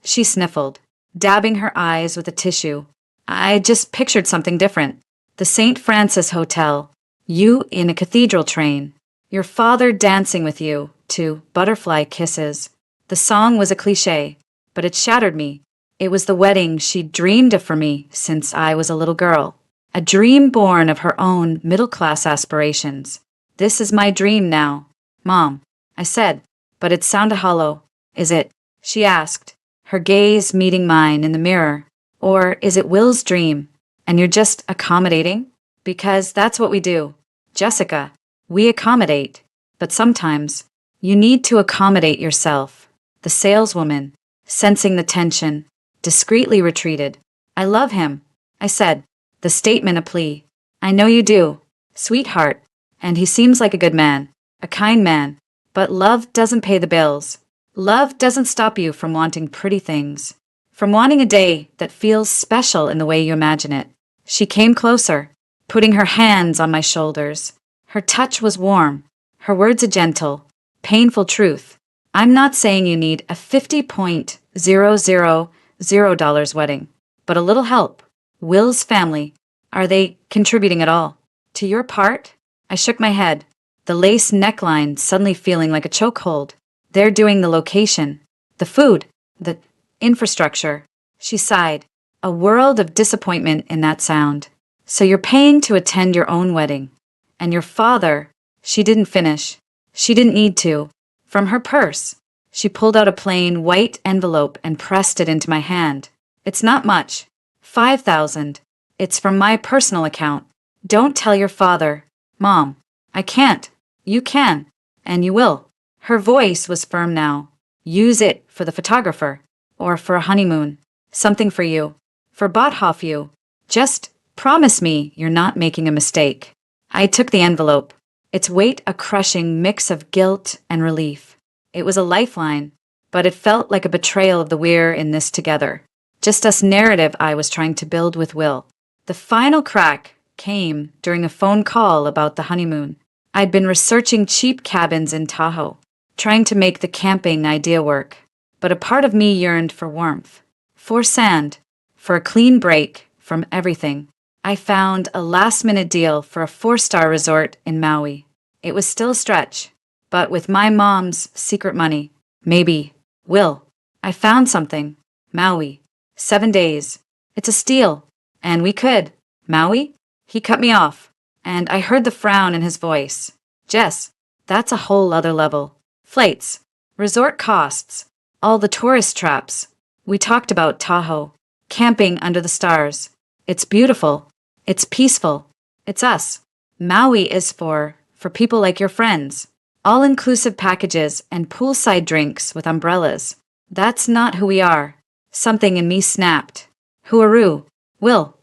She sniffled, dabbing her eyes with a tissue. I just pictured something different. The St. Francis Hotel, you in a cathedral train, your father dancing with you to Butterfly Kisses. The song was a cliche, but it shattered me. It was the wedding she'd dreamed of for me since I was a little girl. A dream born of her own middle-class aspirations. This is my dream now, Mom, I said, but it sounded hollow. Is it? She asked, her gaze meeting mine in the mirror. Or is it Will's dream, and you're just accommodating? Because that's what we do. Jessica, we accommodate. But sometimes, you need to accommodate yourself. The saleswoman, sensing the tension, discreetly retreated. I love him, I said, the statement a plea. I know you do, sweetheart, and he seems like a good man, a kind man. But love doesn't pay the bills. Love doesn't stop you from wanting pretty things, from wanting a day that feels special in the way you imagine it. She came closer, putting her hands on my shoulders. Her touch was warm, her words a gentle, painful truth. I'm not saying you need a $50,000 wedding, but a little help. Will's family, are they contributing at all? To your part? I shook my head, the lace neckline suddenly feeling like a chokehold. They're doing the location, the food, the infrastructure. She sighed, a world of disappointment in that sound. So you're paying to attend your own wedding. And your father, she didn't finish. She didn't need to. From her purse, she pulled out a plain white envelope and pressed it into my hand. It's not much. 5,000. It's from my personal account. Don't tell your father. Mom, I can't. You can. And you will. Her voice was firm now. Use it for the photographer. Or for a honeymoon. Something for you. For Bothoff you. Just promise me you're not making a mistake. I took the envelope. Its weight a crushing mix of guilt and relief. It was a lifeline, but it felt like a betrayal of the we're in this together. Just us narrative I was trying to build with Will. The final crack came during a phone call about the honeymoon. I'd been researching cheap cabins in Tahoe, trying to make the camping idea work. But a part of me yearned for warmth, for sand, for a clean break from everything. I found a last-minute deal for a 4-star resort in Maui. It was still a stretch, but with my mom's secret money, maybe, Will, I found something. Maui. 7 days. It's a steal. And we could. Maui? He cut me off, and I heard the frown in his voice. Jess, that's a whole other level. Flights, resort costs, all the tourist traps. We talked about Tahoe, camping under the stars. It's beautiful. It's peaceful. It's us. Maui is for people like your friends. All-inclusive packages and poolside drinks with umbrellas. That's not who we are. Something in me snapped. Whoaroo. Will.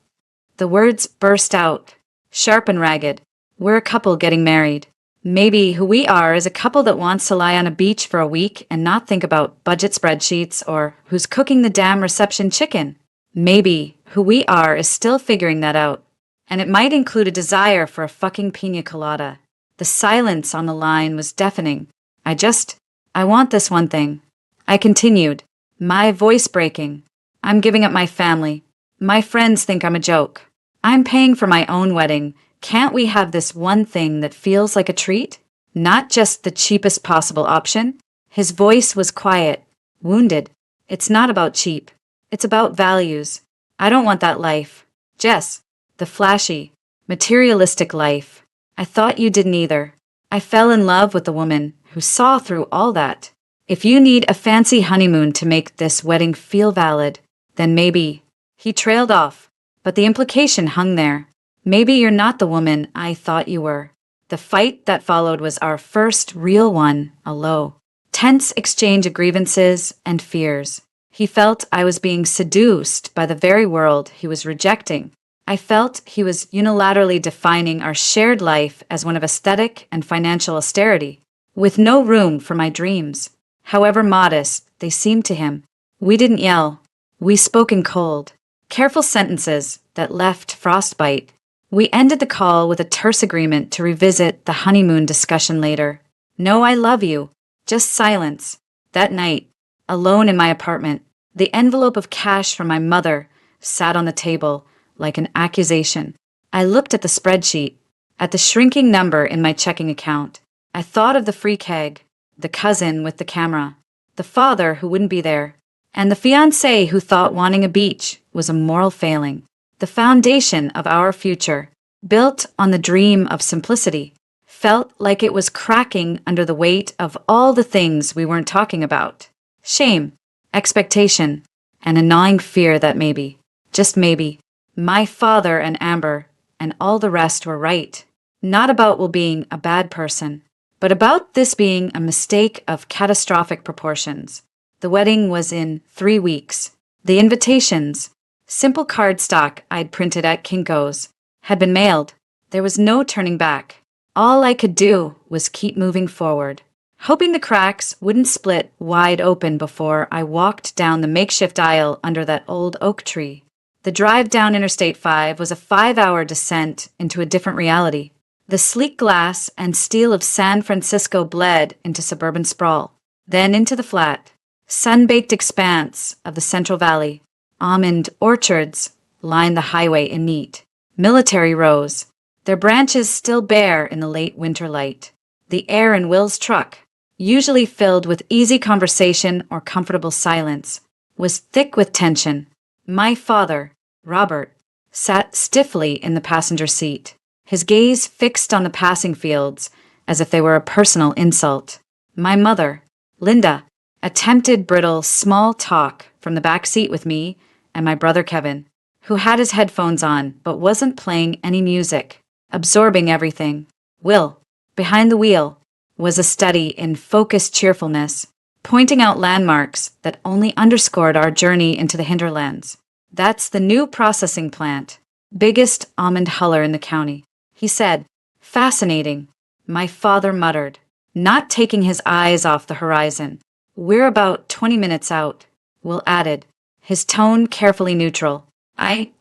The words burst out, sharp and ragged. We're a couple getting married. Maybe who we are is a couple that wants to lie on a beach for a week and not think about budget spreadsheets or who's cooking the damn reception chicken. Maybe who we are is still figuring that out. And it might include a desire for a fucking pina colada. The silence on the line was deafening. I want this one thing. I continued, my voice breaking. I'm giving up my family. My friends think I'm a joke. I'm paying for my own wedding. Can't we have this one thing that feels like a treat? Not just the cheapest possible option? His voice was quiet, wounded. It's not about cheap. It's about values. I don't want that life. Jess, the flashy, materialistic life. I thought you didn't either. I fell in love with a woman who saw through all that. If you need a fancy honeymoon to make this wedding feel valid, then maybe. He trailed off, but the implication hung there. Maybe you're not the woman I thought you were. The fight that followed was our first real one, a low, tense exchange of grievances and fears. He felt I was being seduced by the very world he was rejecting. I felt he was unilaterally defining our shared life as one of aesthetic and financial austerity, with no room for my dreams. However modest they seemed to him. We didn't yell. We spoke in cold, careful sentences that left frostbite. We ended the call with a terse agreement to revisit the honeymoon discussion later. No, I love you. Just silence. That night, alone in my apartment, the envelope of cash from my mother sat on the table like an accusation. I looked at the spreadsheet, at the shrinking number in my checking account. I thought of the free keg, the cousin with the camera, the father who wouldn't be there, and the fiancé who thought wanting a beach was a moral failing. The foundation of our future, built on the dream of simplicity, felt like it was cracking under the weight of all the things we weren't talking about. Shame, expectation, and a gnawing fear that maybe, just maybe, my father and Amber and all the rest were right. Not about Will being a bad person, but about this being a mistake of catastrophic proportions. The wedding was in 3 weeks. The invitations, simple cardstock I'd printed at Kinko's, had been mailed. There was no turning back. All I could do was keep moving forward, hoping the cracks wouldn't split wide open before I walked down the makeshift aisle under that old oak tree. The drive down Interstate 5 was a 5-hour descent into a different reality. The sleek glass and steel of San Francisco bled into suburban sprawl, then into the flat, sun-baked expanse of the Central Valley. Almond orchards lined the highway in neat, military rows, their branches still bare in the late winter light. The air in Will's truck, usually filled with easy conversation or comfortable silence, was thick with tension. My father, Robert, sat stiffly in the passenger seat, his gaze fixed on the passing fields as if they were a personal insult. My mother, Linda, attempted brittle small talk from the back seat with me and my brother Kevin, who had his headphones on but wasn't playing any music, absorbing everything. Will, behind the wheel, was a study in focused cheerfulness, pointing out landmarks that only underscored our journey into the hinterlands. That's the new processing plant, biggest almond huller in the county, he said. Fascinating, my father muttered, not taking his eyes off the horizon. We're about 20 minutes out, Will added, his tone carefully neutral. I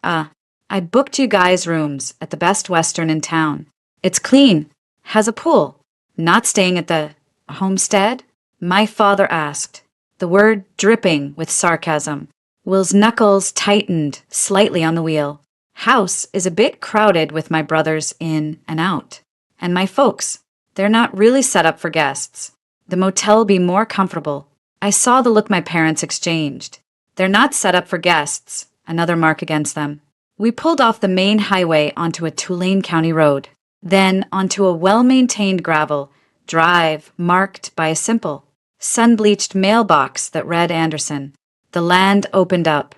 booked you guys rooms at the Best Western in town. It's clean, has a pool. Not staying at the homestead? My father asked, the word dripping with sarcasm. Will's knuckles tightened slightly on the wheel. House is a bit crowded with my brothers in and out. And my folks, they're not really set up for guests. The motel be more comfortable. I saw the look my parents exchanged. They're not set up for guests, another mark against them. We pulled off the main highway onto a Tulane County road, then onto a well-maintained gravel drive marked by a simple, sun-bleached mailbox that read Anderson. The land opened up.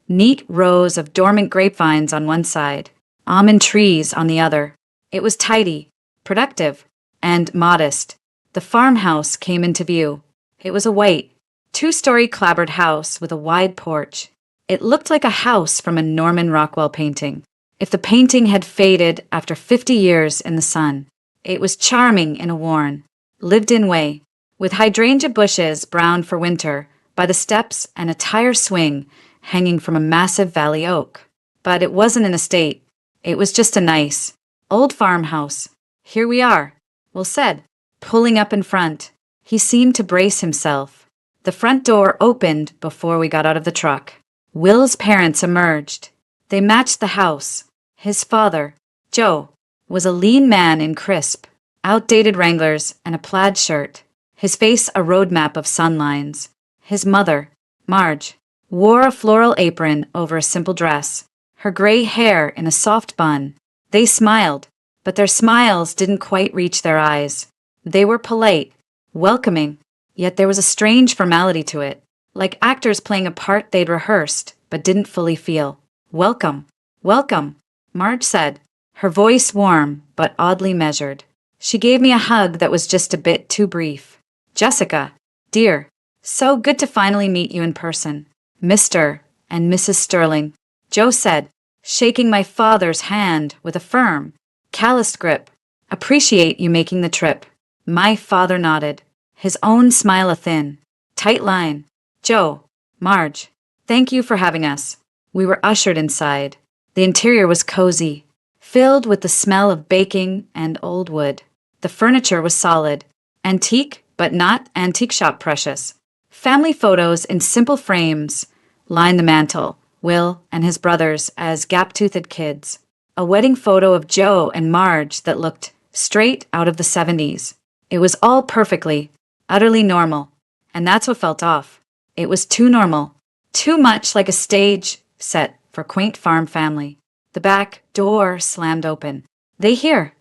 Neat rows of dormant grapevines on one side, almond trees on the other. It was tidy, productive, and modest. The farmhouse came into view. It was a white, 2-story clapboard house with a wide porch. It looked like a house from a Norman Rockwell painting. If the painting had faded after 50 years in the sun, it was charming in a worn, lived-in way, with hydrangea bushes browned for winter by the steps and a tire swing hanging from a massive valley oak. But it wasn't an estate. It was just a nice, old farmhouse. Here we are, Will said, pulling up in front. He seemed to brace himself. The front door opened before we got out of the truck. Will's parents emerged. They matched the house. His father, Joe, was a lean man in crisp, outdated Wranglers and a plaid shirt, his face a roadmap of sun lines. His mother, Marge, wore a floral apron over a simple dress, her gray hair in a soft bun. They smiled, but their smiles didn't quite reach their eyes. They were polite, welcoming, yet there was a strange formality to it, like actors playing a part they'd rehearsed but didn't fully feel. Welcome, welcome, Marge said, her voice warm but oddly measured. She gave me a hug that was just a bit too brief. Jessica, dear, so good to finally meet you in person. Mr. and Mrs. Sterling, Joe said, shaking my father's hand with a firm, calloused grip. Appreciate you making the trip. My father nodded, his own smile a thin, tight line. Joe, Marge, thank you for having us. We were ushered inside. The interior was cozy, filled with the smell of baking and old wood. The furniture was solid, antique, but not antique shop precious. Family photos in simple frames lined the mantel, Will and his brothers as gap-toothed kids. A wedding photo of Joe and Marge that looked straight out of the 70s. It was all perfectly, utterly normal, and that's what felt off. It was too normal, too much like a stage set for quaint farm family. The back door slammed open. "They hear."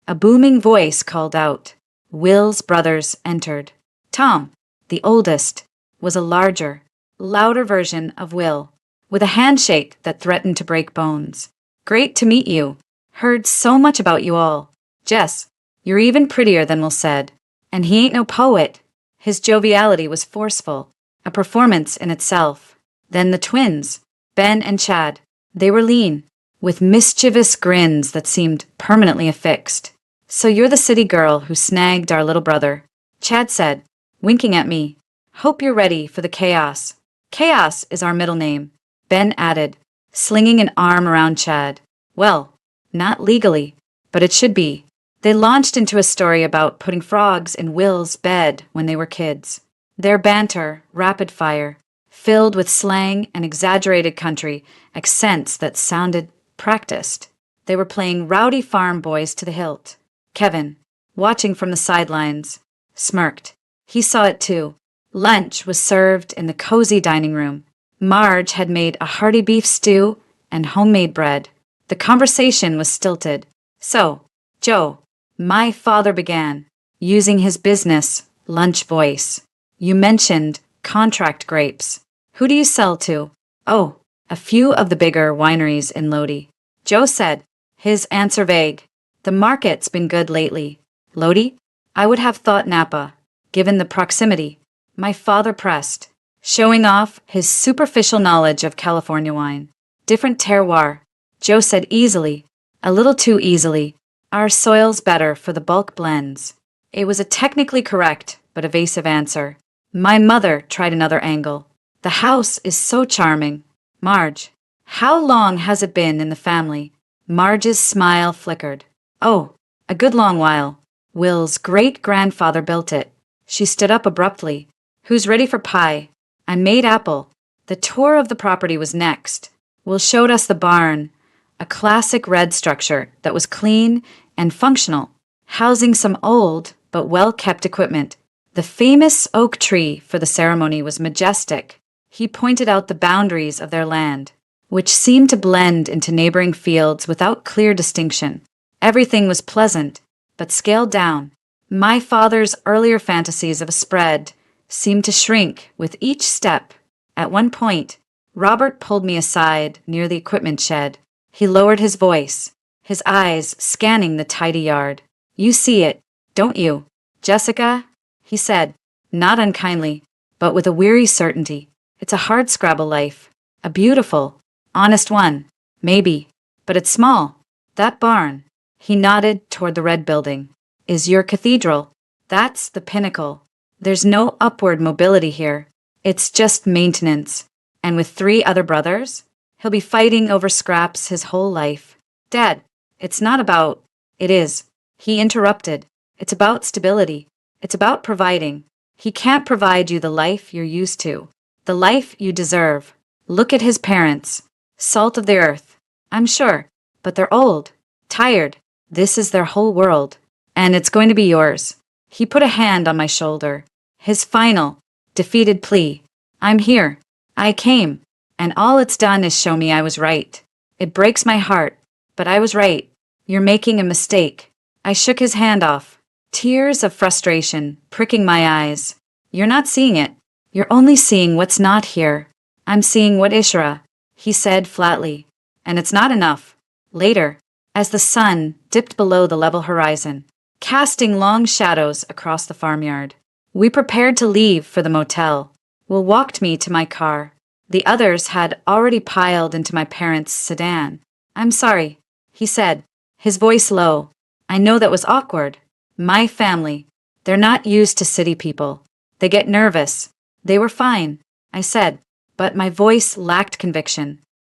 A booming voice called out. Will's brothers entered. Tom, the oldest, was a larger, louder version of Will, with a handshake that threatened to break bones. "Great to meet you. Heard so much about you all. Jess, you're even prettier than Will said. And he ain't no poet." His joviality was forceful, a performance in itself. Then the twins, Ben and Chad. They were lean, with mischievous grins that seemed permanently affixed. "So you're the city girl who snagged our little brother," Chad said, winking at me. "Hope you're ready for the chaos." "Chaos is our middle name," Ben added, slinging an arm around Chad. "Well, not legally, but it should be." They launched into a story about putting frogs in Will's bed when they were kids. Their banter, rapid fire, filled with slang and exaggerated country accents that sounded practiced. They were playing rowdy farm boys to the hilt. Kevin, watching from the sidelines, smirked. He saw it too. Lunch was served in the cozy dining room. Marge had made a hearty beef stew and homemade bread. The conversation was stilted. "So, Joe," my father began, using his business lunch voice. "You mentioned contract grapes. Who do you sell to?" "Oh, a few of the bigger wineries in Lodi," Joe said, his answer vague. "The market's been good lately." "Lodi? I would have thought Napa, given the proximity," my father pressed, showing off his superficial knowledge of California wine. "Different terroir," Joe said easily, a little too easily. "Our soil's better for the bulk blends." It was a technically correct but evasive answer. My mother tried another angle. "The house is so charming." "Marge, how long has it been in the family?" Marge's smile flickered. "Oh, a good long while. Will's great-grandfather built it." She stood up abruptly. "Who's ready for pie?" I made apple. The tour of the property was next. Will showed us the barn, a classic red structure that was clean and functional, housing some old but well-kept equipment. The famous oak tree for the ceremony was majestic. He pointed out the boundaries of their land, which seemed to blend into neighboring fields without clear distinction. Everything was pleasant, but scaled down. My father's earlier fantasies of a spread seemed to shrink with each step. At one point, Robert pulled me aside near the equipment shed. He lowered his voice, his eyes scanning the tidy yard. "You see it, don't you, Jessica?" he said, not unkindly, but with a weary certainty. "It's a hardscrabble life, a beautiful, honest one, maybe, but it's small. That barn," he nodded toward the red building, "is your cathedral. That's the pinnacle. There's no upward mobility here. It's just maintenance. And with 3 other brothers, he'll be fighting over scraps his whole life." "Dad, it's not about—" "It is," he interrupted. "It's about stability. It's about providing. He can't provide you the life you're used to, the life you deserve. Look at his parents. Salt of the earth, I'm sure, but they're old, tired. This is their whole world, and it's going to be yours." He put a hand on my shoulder. His final, defeated plea. "I'm here. I came, and all it's done is show me I was right. It breaks my heart, but I was right. You're making a mistake." I shook his hand off, tears of frustration pricking my eyes. "You're not seeing it. You're only seeing what's not here." "I'm seeing what Ishra," he said flatly. "And it's not enough." Later, as the sun dipped below the level horizon, casting long shadows across the farmyard, we prepared to leave for the motel. Will walked me to my car. The others had already piled into my parents' sedan. "I'm sorry," he said, his voice low. "I know that was awkward. My family, they're not used to city people. They get nervous." "They were fine," I said, but my voice lacked conviction.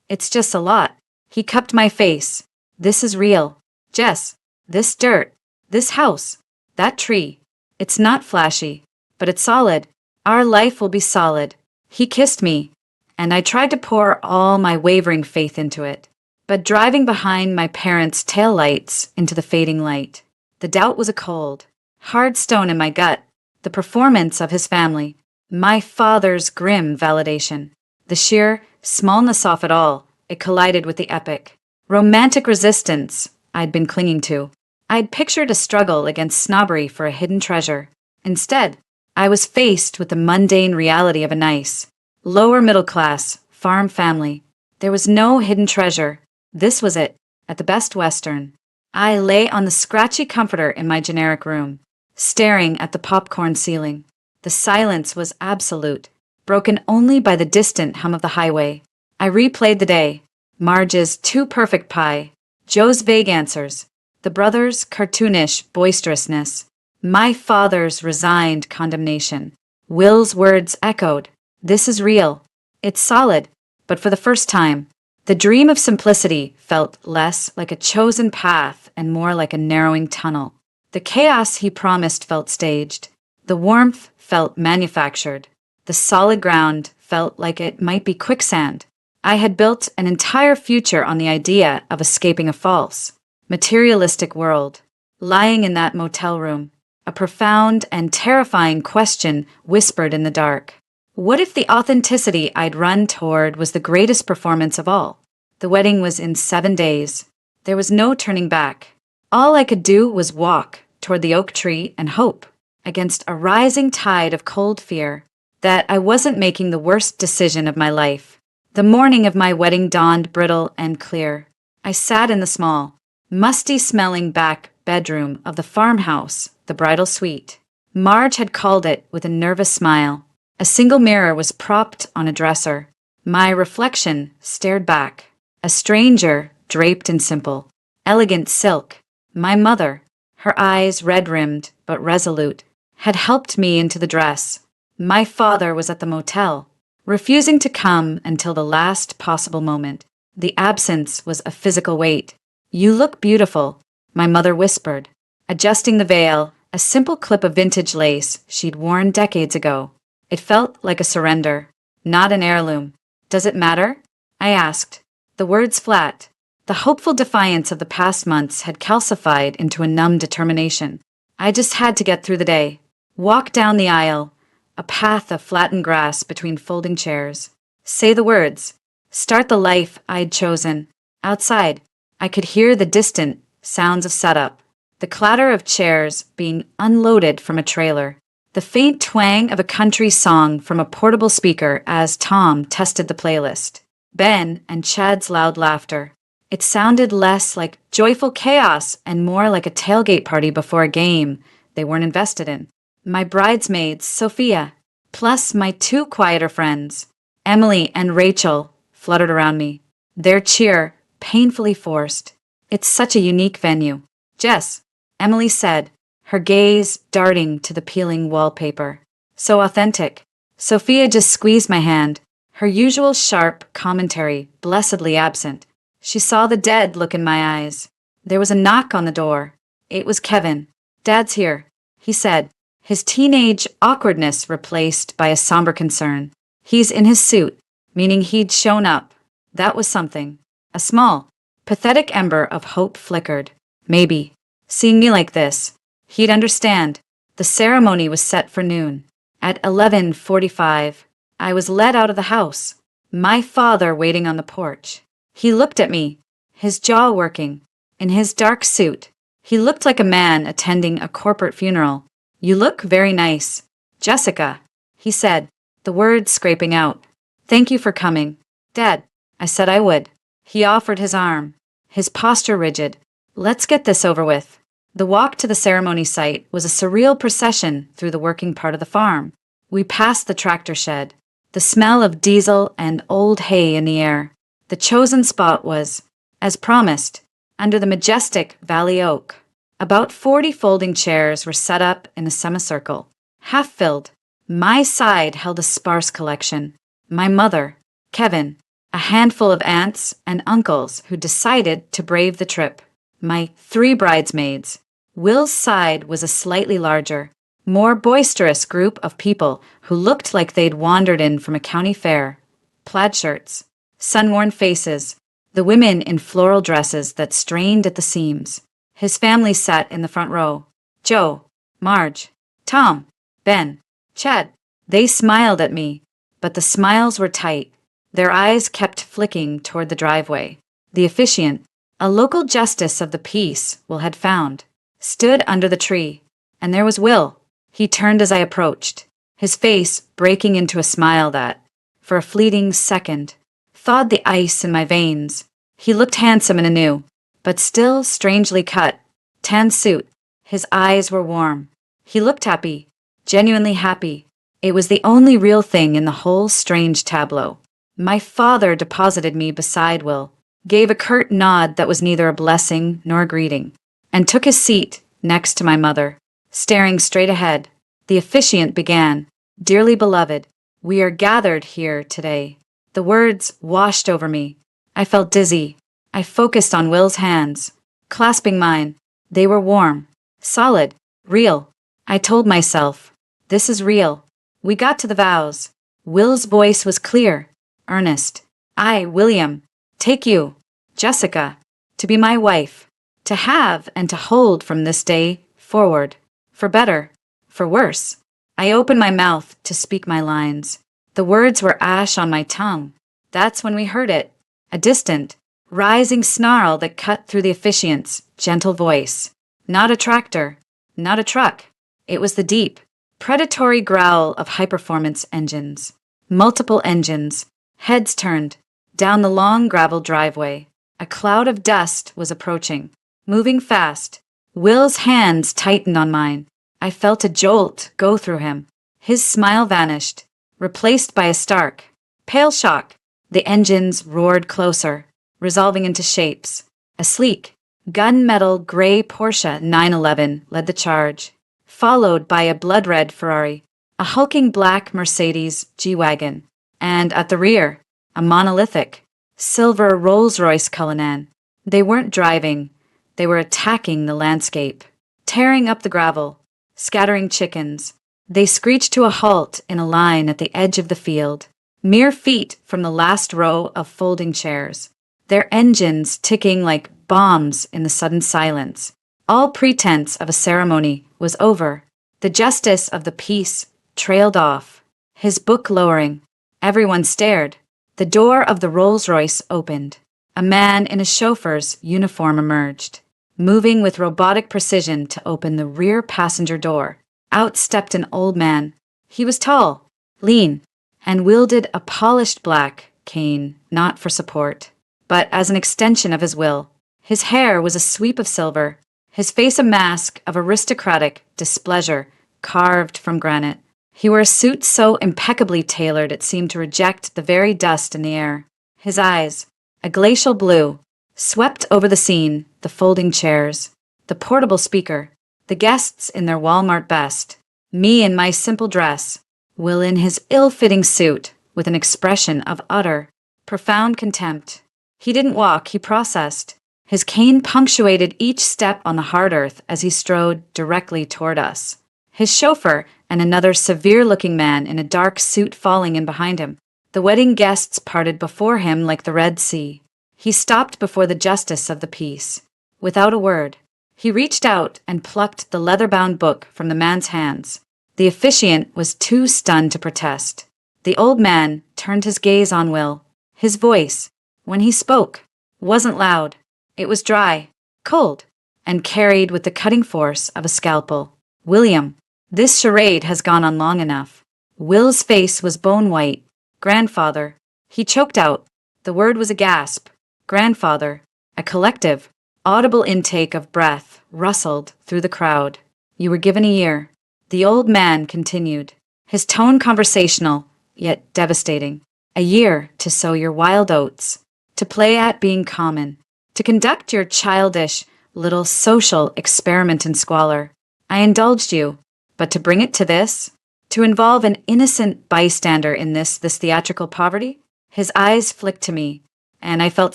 "It's just a lot." He cupped my face, This is real. Jess, this dirt, this house, that tree. It's not flashy, but it's solid. Our life will be solid. He kissed me, and I tried to pour all my wavering faith into it. But driving behind my parents' taillights into the fading light, the doubt was a cold, hard stone in my gut. The performance of his family, my father's grim validation, the sheer smallness of it all, it collided with the epic, romantic resistance I'd been clinging to. I'd pictured a struggle against snobbery for a hidden treasure. Instead, I was faced with the mundane reality of a nice, lower middle class, farm family. There was no hidden treasure. This was it, at the best Western. I lay on the scratchy comforter in my generic room, staring at the popcorn ceiling. The silence was absolute, broken only by the distant hum of the highway. I replayed the day. Marge's too perfect pie, Joe's vague answers, the brothers' cartoonish boisterousness, my father's resigned condemnation. Will's words echoed, "This is real. It's solid." But for the first time, the dream of simplicity felt less like a chosen path and more like a narrowing tunnel. The chaos he promised felt staged. The warmth felt manufactured. The solid ground felt like it might be quicksand. I had built an entire future on the idea of escaping a false, materialistic world. Lying in that motel room, a profound and terrifying question whispered in the dark. What if the authenticity I'd run toward was the greatest performance of all? The wedding was in 7 days. There was no turning back. All I could do was walk toward the oak tree and hope, against a rising tide of cold fear, that I wasn't making the worst decision of my life. The morning of my wedding dawned brittle and clear. I sat in the small, musty-smelling back bedroom of the farmhouse, the bridal suite. Marge had called it with a nervous smile. A single mirror was propped on a dresser. My reflection stared back. A stranger, draped in simple, elegant silk. My mother, her eyes red-rimmed but resolute, had helped me into the dress. My father was at the motel, refusing to come until the last possible moment. The absence was a physical weight. "You look beautiful," my mother whispered, adjusting the veil, a simple clip of vintage lace she'd worn decades ago. It felt like a surrender, not an heirloom. "Does it matter?" I asked, the words flat. The hopeful defiance of the past months had calcified into a numb determination. I just had to get through the day. Walk down the aisle, a path of flattened grass between folding chairs. Say the words. Start the life I'd chosen. Outside, I could hear the distant sounds of setup, the clatter of chairs being unloaded from a trailer, the faint twang of a country song from a portable speaker as Tom tested the playlist. Ben and Chad's loud laughter. It sounded less like joyful chaos and more like a tailgate party before a game they weren't invested in. My bridesmaids, Sophia, plus my 2 quieter friends, Emily and Rachel, fluttered around me, their cheer painfully forced. "It's such a unique venue." "Jess," Emily said, her gaze darting to the peeling wallpaper. "So authentic." Sophia just squeezed my hand, her usual sharp commentary blessedly absent. She saw the dead look in my eyes. There was a knock on the door. It was Kevin. "Dad's here," he said, his teenage awkwardness replaced by a somber concern. "He's in his suit," meaning he'd shown up. That was something. A small, pathetic ember of hope flickered. Maybe, seeing me like this, he'd understand. The ceremony was set for noon. At 11:45, I was led out of the house, my father waiting on the porch. He looked at me, his jaw working. In his dark suit, he looked like a man attending a corporate funeral. "You look very nice, Jessica," he said, the words scraping out. "Thank you for coming." "Dad," I said I would. He offered his arm, his posture rigid. "Let's get this over with." The walk to the ceremony site was a surreal procession through the working part of the farm. We passed the tractor shed, the smell of diesel and old hay in the air. The chosen spot was, as promised, under the majestic valley oak. About 40 folding chairs were set up in a semicircle, half filled. My side held a sparse collection. My mother, Kevin, a handful of aunts and uncles who decided to brave the trip. My 3 bridesmaids. Will's side was a slightly larger, more boisterous group of people who looked like they'd wandered in from a county fair. Plaid shirts, sun-worn faces, the women in floral dresses that strained at the seams. His family sat in the front row. Joe, Marge, Tom, Ben, Chad. They smiled at me, but the smiles were tight. Their eyes kept flicking toward the driveway. The officiant, a local justice of the peace Will had found, stood under the tree, and there was Will. He turned as I approached, his face breaking into a smile that, for a fleeting second, thawed the ice in my veins. He looked handsome in a new, but still strangely cut, tan suit. His eyes were warm. He looked happy, genuinely happy. It was the only real thing in the whole strange tableau. My father deposited me beside Will, gave a curt nod that was neither a blessing nor a greeting, and took his seat next to my mother. Staring straight ahead, the officiant began, "Dearly beloved, we are gathered here today." The words washed over me. I felt dizzy. I focused on Will's hands, clasping mine. They were warm, solid, real. I told myself, this is real. We got to the vows. Will's voice was clear, earnest. I, William, take you, Jessica, to be my wife, to have and to hold from this day forward, for better, for worse. I opened my mouth to speak my lines. The words were ash on my tongue. That's when we heard it, a distant, rising snarl that cut through the officiant's gentle voice. Not a tractor, not a truck. It was the deep, predatory growl of high-performance engines. Multiple engines, heads turned, down the long gravel driveway. A cloud of dust was approaching, moving fast. Will's hands tightened on mine. I felt a jolt go through him. His smile vanished, replaced by a stark, pale shock. The engines roared closer, resolving into shapes. A sleek, gunmetal gray Porsche 911 led the charge, followed by a blood-red Ferrari, a hulking black Mercedes G-Wagon, and at the rear, a monolithic, silver Rolls-Royce Cullinan. They weren't driving. They were attacking the landscape, tearing up the gravel, scattering chickens. They screeched to a halt in a line at the edge of the field, mere feet from the last row of folding chairs, their engines ticking like bombs in the sudden silence. All pretense of a ceremony was over. The justice of the peace trailed off, his book lowering. Everyone stared. The door of the Rolls-Royce opened. A man in a chauffeur's uniform emerged, moving with robotic precision to open the rear passenger door. Out stepped an old man. He was tall, lean, and wielded a polished black cane, not for support, but as an extension of his will. His hair was a sweep of silver, his face a mask of aristocratic displeasure carved from granite. He wore a suit so impeccably tailored it seemed to reject the very dust in the air. His eyes, a glacial blue, swept over the scene, the folding chairs, the portable speaker, the guests in their Walmart best, me in my simple dress, Will in his ill-fitting suit with an expression of utter, profound contempt. He didn't walk, he processed. His cane punctuated each step on the hard earth as he strode directly toward us. His chauffeur and another severe-looking man in a dark suit falling in behind him. The wedding guests parted before him like the Red Sea. He stopped before the justice of the peace. Without a word, he reached out and plucked the leather-bound book from the man's hands. The officiant was too stunned to protest. The old man turned his gaze on Will. His voice, when he spoke, wasn't loud. It was dry, cold, and carried with the cutting force of a scalpel. "William, this charade has gone on long enough." Will's face was bone-white. "Grandfather." He choked out. The word was a gasp. "Grandfather." A collective, audible intake of breath rustled through the crowd. "You were given a year." The old man continued, his tone conversational, yet devastating. "A year to sow your wild oats, to play at being common, to conduct your childish little social experiment in squalor. I indulged you, but to bring it to this, to involve an innocent bystander in this theatrical poverty, His eyes flicked to me, and I felt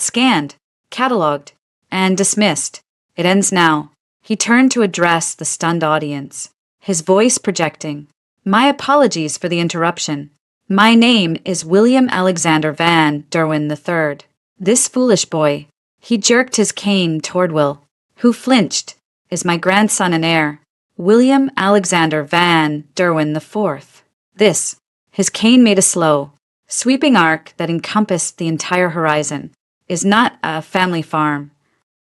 scanned, catalogued, and dismissed. It ends now. He turned to address the stunned audience, his voice projecting. My apologies for the interruption. My name is William Alexander Van Derwin III. This foolish boy, he jerked his cane toward Will, who flinched, is my grandson and heir, William Alexander Van Derwin IV. This, his cane made a slow, sweeping arc that encompassed the entire horizon, is not a family farm.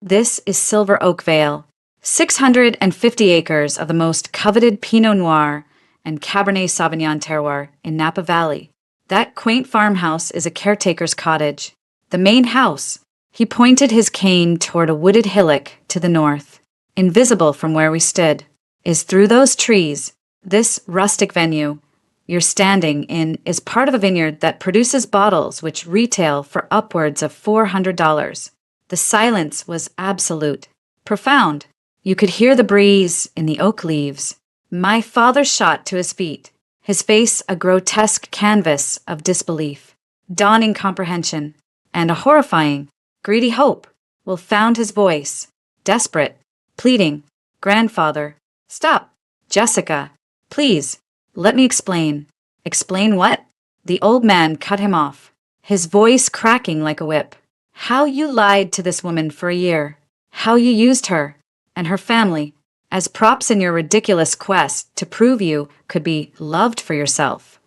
This is Silver Oak Vale, 650 acres of the most coveted Pinot Noir and Cabernet Sauvignon terroir in Napa Valley. That quaint farmhouse is a caretaker's cottage. The main house, he pointed his cane toward a wooded hillock to the north, invisible from where we stood, is through those trees. This rustic venue you're standing in is part of a vineyard that produces bottles which retail for upwards of $400. The silence was absolute, profound. You could hear the breeze in the oak leaves. My father shot to his feet, his face a grotesque canvas of disbelief, dawning comprehension, and a horrifying, greedy hope. Will found his voice, desperate, pleading, "Grandfather, stop! Jessica, please, let me explain." Explain what? The old man cut him off, his voice cracking like a whip. How you lied to this woman for a year. How you used her and her family as props in your ridiculous quest to prove you could be loved for yourself.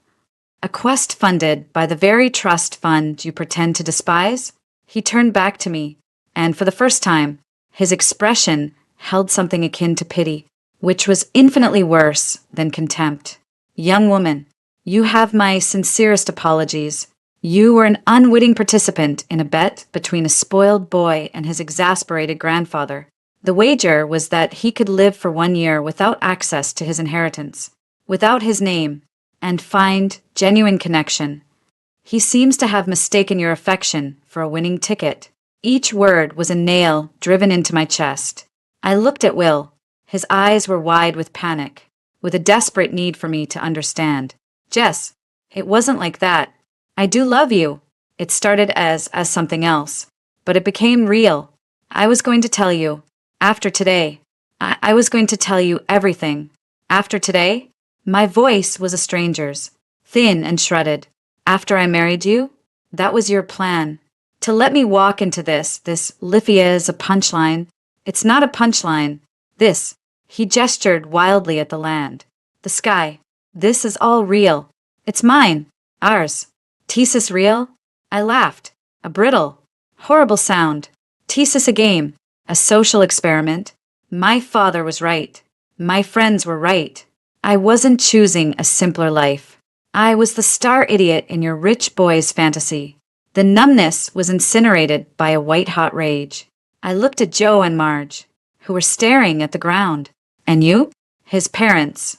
A quest funded by the very trust fund you pretend to despise? He turned back to me, and for the first time, his expression held something akin to pity, which was infinitely worse than contempt. Young woman, you have my sincerest apologies. You were an unwitting participant in a bet between a spoiled boy and his exasperated grandfather. The wager was that he could live for 1 year without access to his inheritance, without his name, and find genuine connection. He seems to have mistaken your affection for a winning ticket. Each word was a nail driven into my chest. I looked at Will. His eyes were wide with panic, with a desperate need for me to understand. Jess, it wasn't like that. I do love you. It started as something else, but it became real. I was going to tell you. After today, I was going to tell you everything. After today, my voice was a stranger's, thin and shredded. After I married you, that was your plan. To let me walk into this Lithia is a punchline. It's not a punchline. This, he gestured wildly at the land, the sky. This is all real. It's mine, ours. Thesis real? I laughed. A brittle, horrible sound. Thesis a game. A social experiment. My father was right. My friends were right. I wasn't choosing a simpler life. I was the star idiot in your rich boy's fantasy. The numbness was incinerated by a white-hot rage. I looked at Joe and Marge, who were staring at the ground. And you? His parents.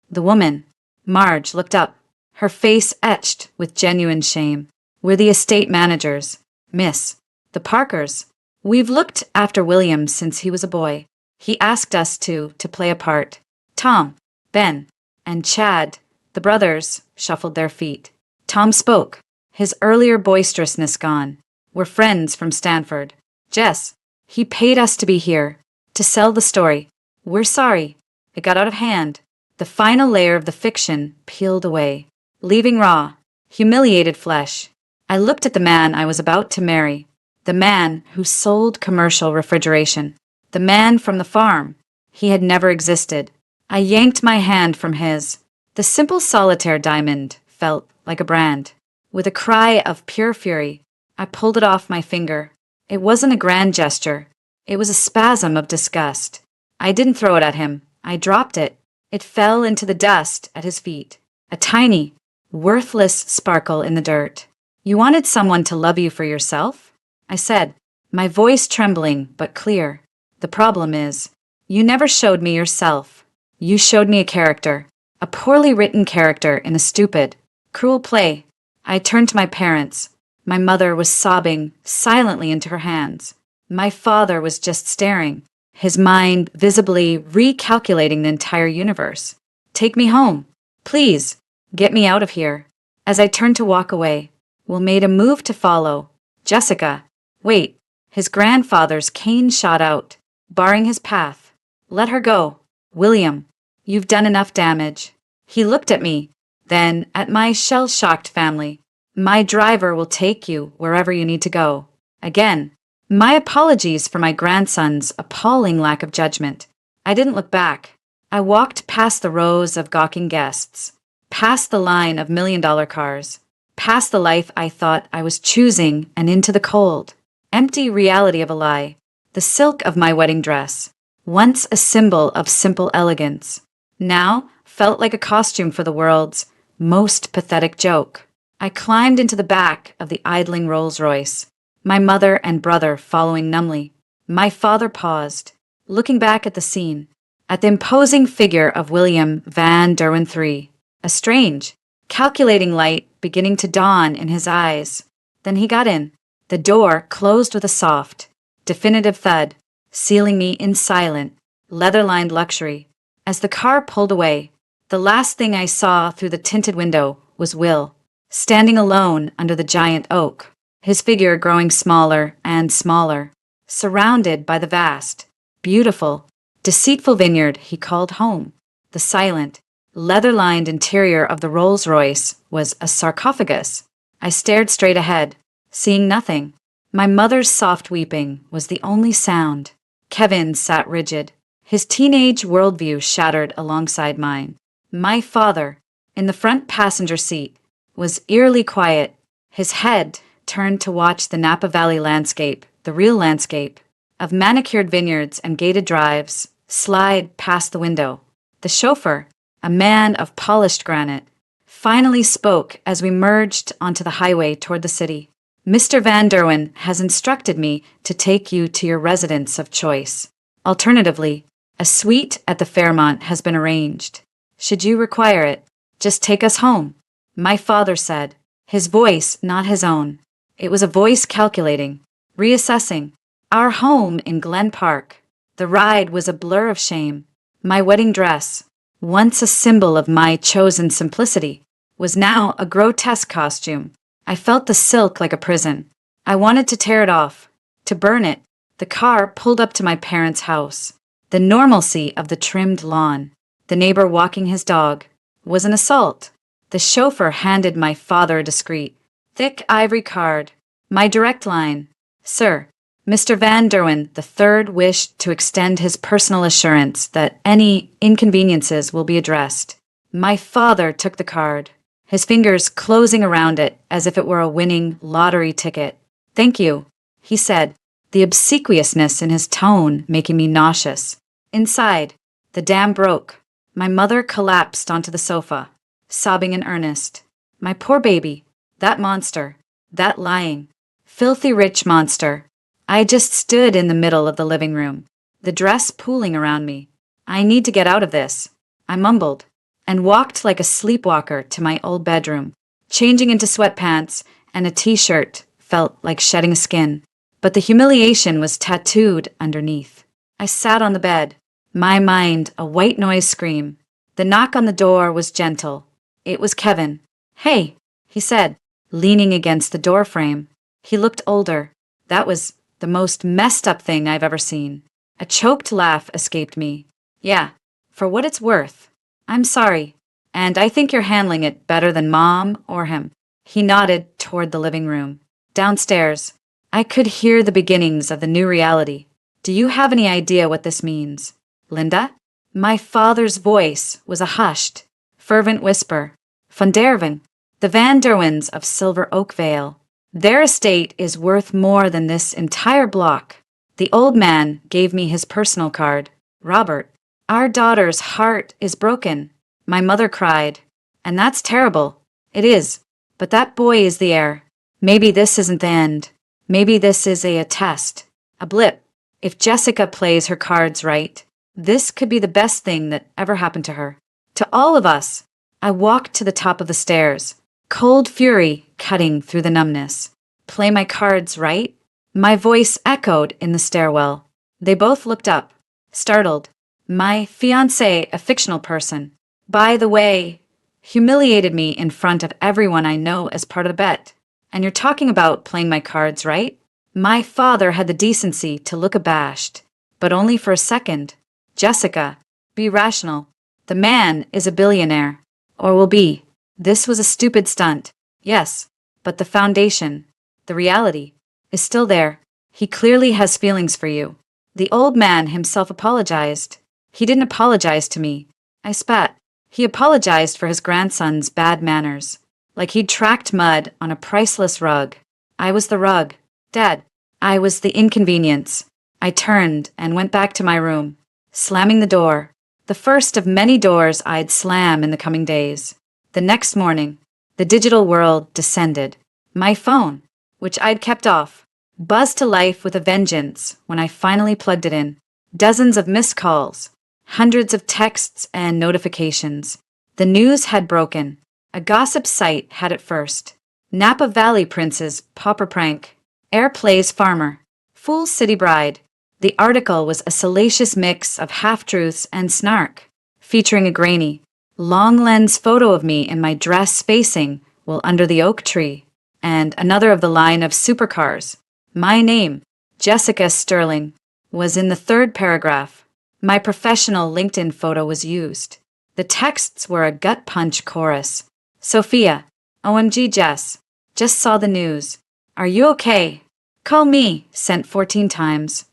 The woman, Marge, looked up, her face etched with genuine shame. We're the estate managers, Miss. The Parkers. We've looked after William since he was a boy. He asked us to play a part. Tom, Ben, and Chad, the brothers, shuffled their feet. Tom spoke, his earlier boisterousness gone. We're friends from Stanford. Jess, he paid us to be here, to sell the story. We're sorry. It got out of hand. The final layer of the fiction peeled away, leaving raw, humiliated flesh. I looked at the man I was about to marry. The man who sold commercial refrigeration. The man from the farm. He had never existed. I yanked my hand from his. The simple solitaire diamond felt like a brand. With a cry of pure fury, I pulled it off my finger. It wasn't a grand gesture. It was a spasm of disgust. I didn't throw it at him. I dropped it. It fell into the dust at his feet. A tiny, worthless sparkle in the dirt. You wanted someone to love you for yourself? I said, my voice trembling but clear. The problem is, you never showed me yourself. You showed me a character, a poorly written character in a stupid, cruel play. I turned to my parents. My mother was sobbing silently into her hands. My father was just staring, his mind visibly recalculating the entire universe. Take me home. Please, get me out of here. As I turned to walk away, Will made a move to follow. Jessica. Wait. His grandfather's cane shot out, barring his path. Let her go. William. You've done enough damage. He looked at me, then at my shell-shocked family. My driver will take you wherever you need to go. Again. My apologies for my grandson's appalling lack of judgment. I didn't look back. I walked past the rows of gawking guests, past the line of million-dollar cars, past the life I thought I was choosing and into the cold, empty reality of a lie, the silk of my wedding dress, once a symbol of simple elegance, now felt like a costume for the world's most pathetic joke. I climbed into the back of the idling Rolls-Royce, my mother and brother following numbly. My father paused, looking back at the scene, at the imposing figure of William Van Derwin III, a strange, calculating light beginning to dawn in his eyes. Then he got in. The door closed with a soft, definitive thud, sealing me in silent, leather-lined luxury. As the car pulled away, the last thing I saw through the tinted window was Will, standing alone under the giant oak, his figure growing smaller and smaller, surrounded by the vast, beautiful, deceitful vineyard he called home. The silent, leather-lined interior of the Rolls-Royce was a sarcophagus. I stared straight ahead, seeing nothing. My mother's soft weeping was the only sound. Kevin sat rigid, his teenage worldview shattered alongside mine. My father, in the front passenger seat, was eerily quiet, his head turned to watch the Napa Valley landscape, the real landscape, of manicured vineyards and gated drives, slide past the window. The chauffeur, a man of polished granite, finally spoke as we merged onto the highway toward the city. Mr. Van Derwin has instructed me to take you to your residence of choice. Alternatively, a suite at the Fairmont has been arranged. Should you require it, just take us home, my father said, his voice not his own. It was a voice calculating, reassessing. Our home in Glen Park. The ride was a blur of shame. My wedding dress, once a symbol of my chosen simplicity, was now a grotesque costume. I felt the silk like a prison. I wanted to tear it off, to burn it. The car pulled up to my parents' house. The normalcy of the trimmed lawn, the neighbor walking his dog, was an assault. The chauffeur handed my father a discreet, thick ivory card. My direct line, Sir, Mr. Van Derwin III wished to extend his personal assurance that any inconveniences will be addressed. My father took the card, his fingers closing around it as if it were a winning lottery ticket. Thank you, he said, the obsequiousness in his tone making me nauseous. Inside, the dam broke. My mother collapsed onto the sofa, sobbing in earnest. My poor baby, that monster, that lying, filthy rich monster. I just stood in the middle of the living room, the dress pooling around me. I need to get out of this, I mumbled, and walked like a sleepwalker to my old bedroom. Changing into sweatpants and a t-shirt felt like shedding a skin, but the humiliation was tattooed underneath. I sat on the bed, my mind a white noise scream. The knock on the door was gentle. It was Kevin. Hey, he said, leaning against the doorframe. He looked older. That was the most messed up thing I've ever seen. A choked laugh escaped me. Yeah, for what it's worth. I'm sorry, and I think you're handling it better than Mom or him. He nodded toward the living room. Downstairs, I could hear the beginnings of the new reality. Do you have any idea what this means, Linda? My father's voice was a hushed, fervent whisper. Van Derwin, the Van Derwins of Silver Oak Vale. Their estate is worth more than this entire block. The old man gave me his personal card. Robert, our daughter's heart is broken. My mother cried. And that's terrible. It is. But that boy is the heir. Maybe this isn't the end. Maybe this is a test. A blip. If Jessica plays her cards right, this could be the best thing that ever happened to her. To all of us. I walked to the top of the stairs, cold fury cutting through the numbness. Play my cards right? My voice echoed in the stairwell. They both looked up, startled. My fiancé, a fictional person, by the way, humiliated me in front of everyone I know as part of the bet. And you're talking about playing my cards, right? My father had the decency to look abashed, but only for a second. Jessica, be rational. The man is a billionaire. Or will be. This was a stupid stunt. Yes, but the foundation, the reality, is still there. He clearly has feelings for you. The old man himself apologized. He didn't apologize to me. I spat. He apologized for his grandson's bad manners. Like he'd tracked mud on a priceless rug. I was the rug. Dad. I was the inconvenience. I turned and went back to my room, slamming the door. The first of many doors I'd slam in the coming days. The next morning, the digital world descended. My phone, which I'd kept off, buzzed to life with a vengeance when I finally plugged it in. Dozens of missed calls, hundreds of texts and notifications. The news had broken. A gossip site had it first. Napa Valley Prince's pauper prank. Airplay's farmer. Fool's city bride. The article was a salacious mix of half-truths and snark, featuring a grainy, long-lens photo of me in my dress facing while under the oak tree, and another of the line of supercars. My name, Jessica Sterling, was in the third paragraph. My professional LinkedIn photo was used. The texts were a gut-punch chorus. Sophia, OMG Jess, just saw the news. Are you okay? Call me, sent 14 times.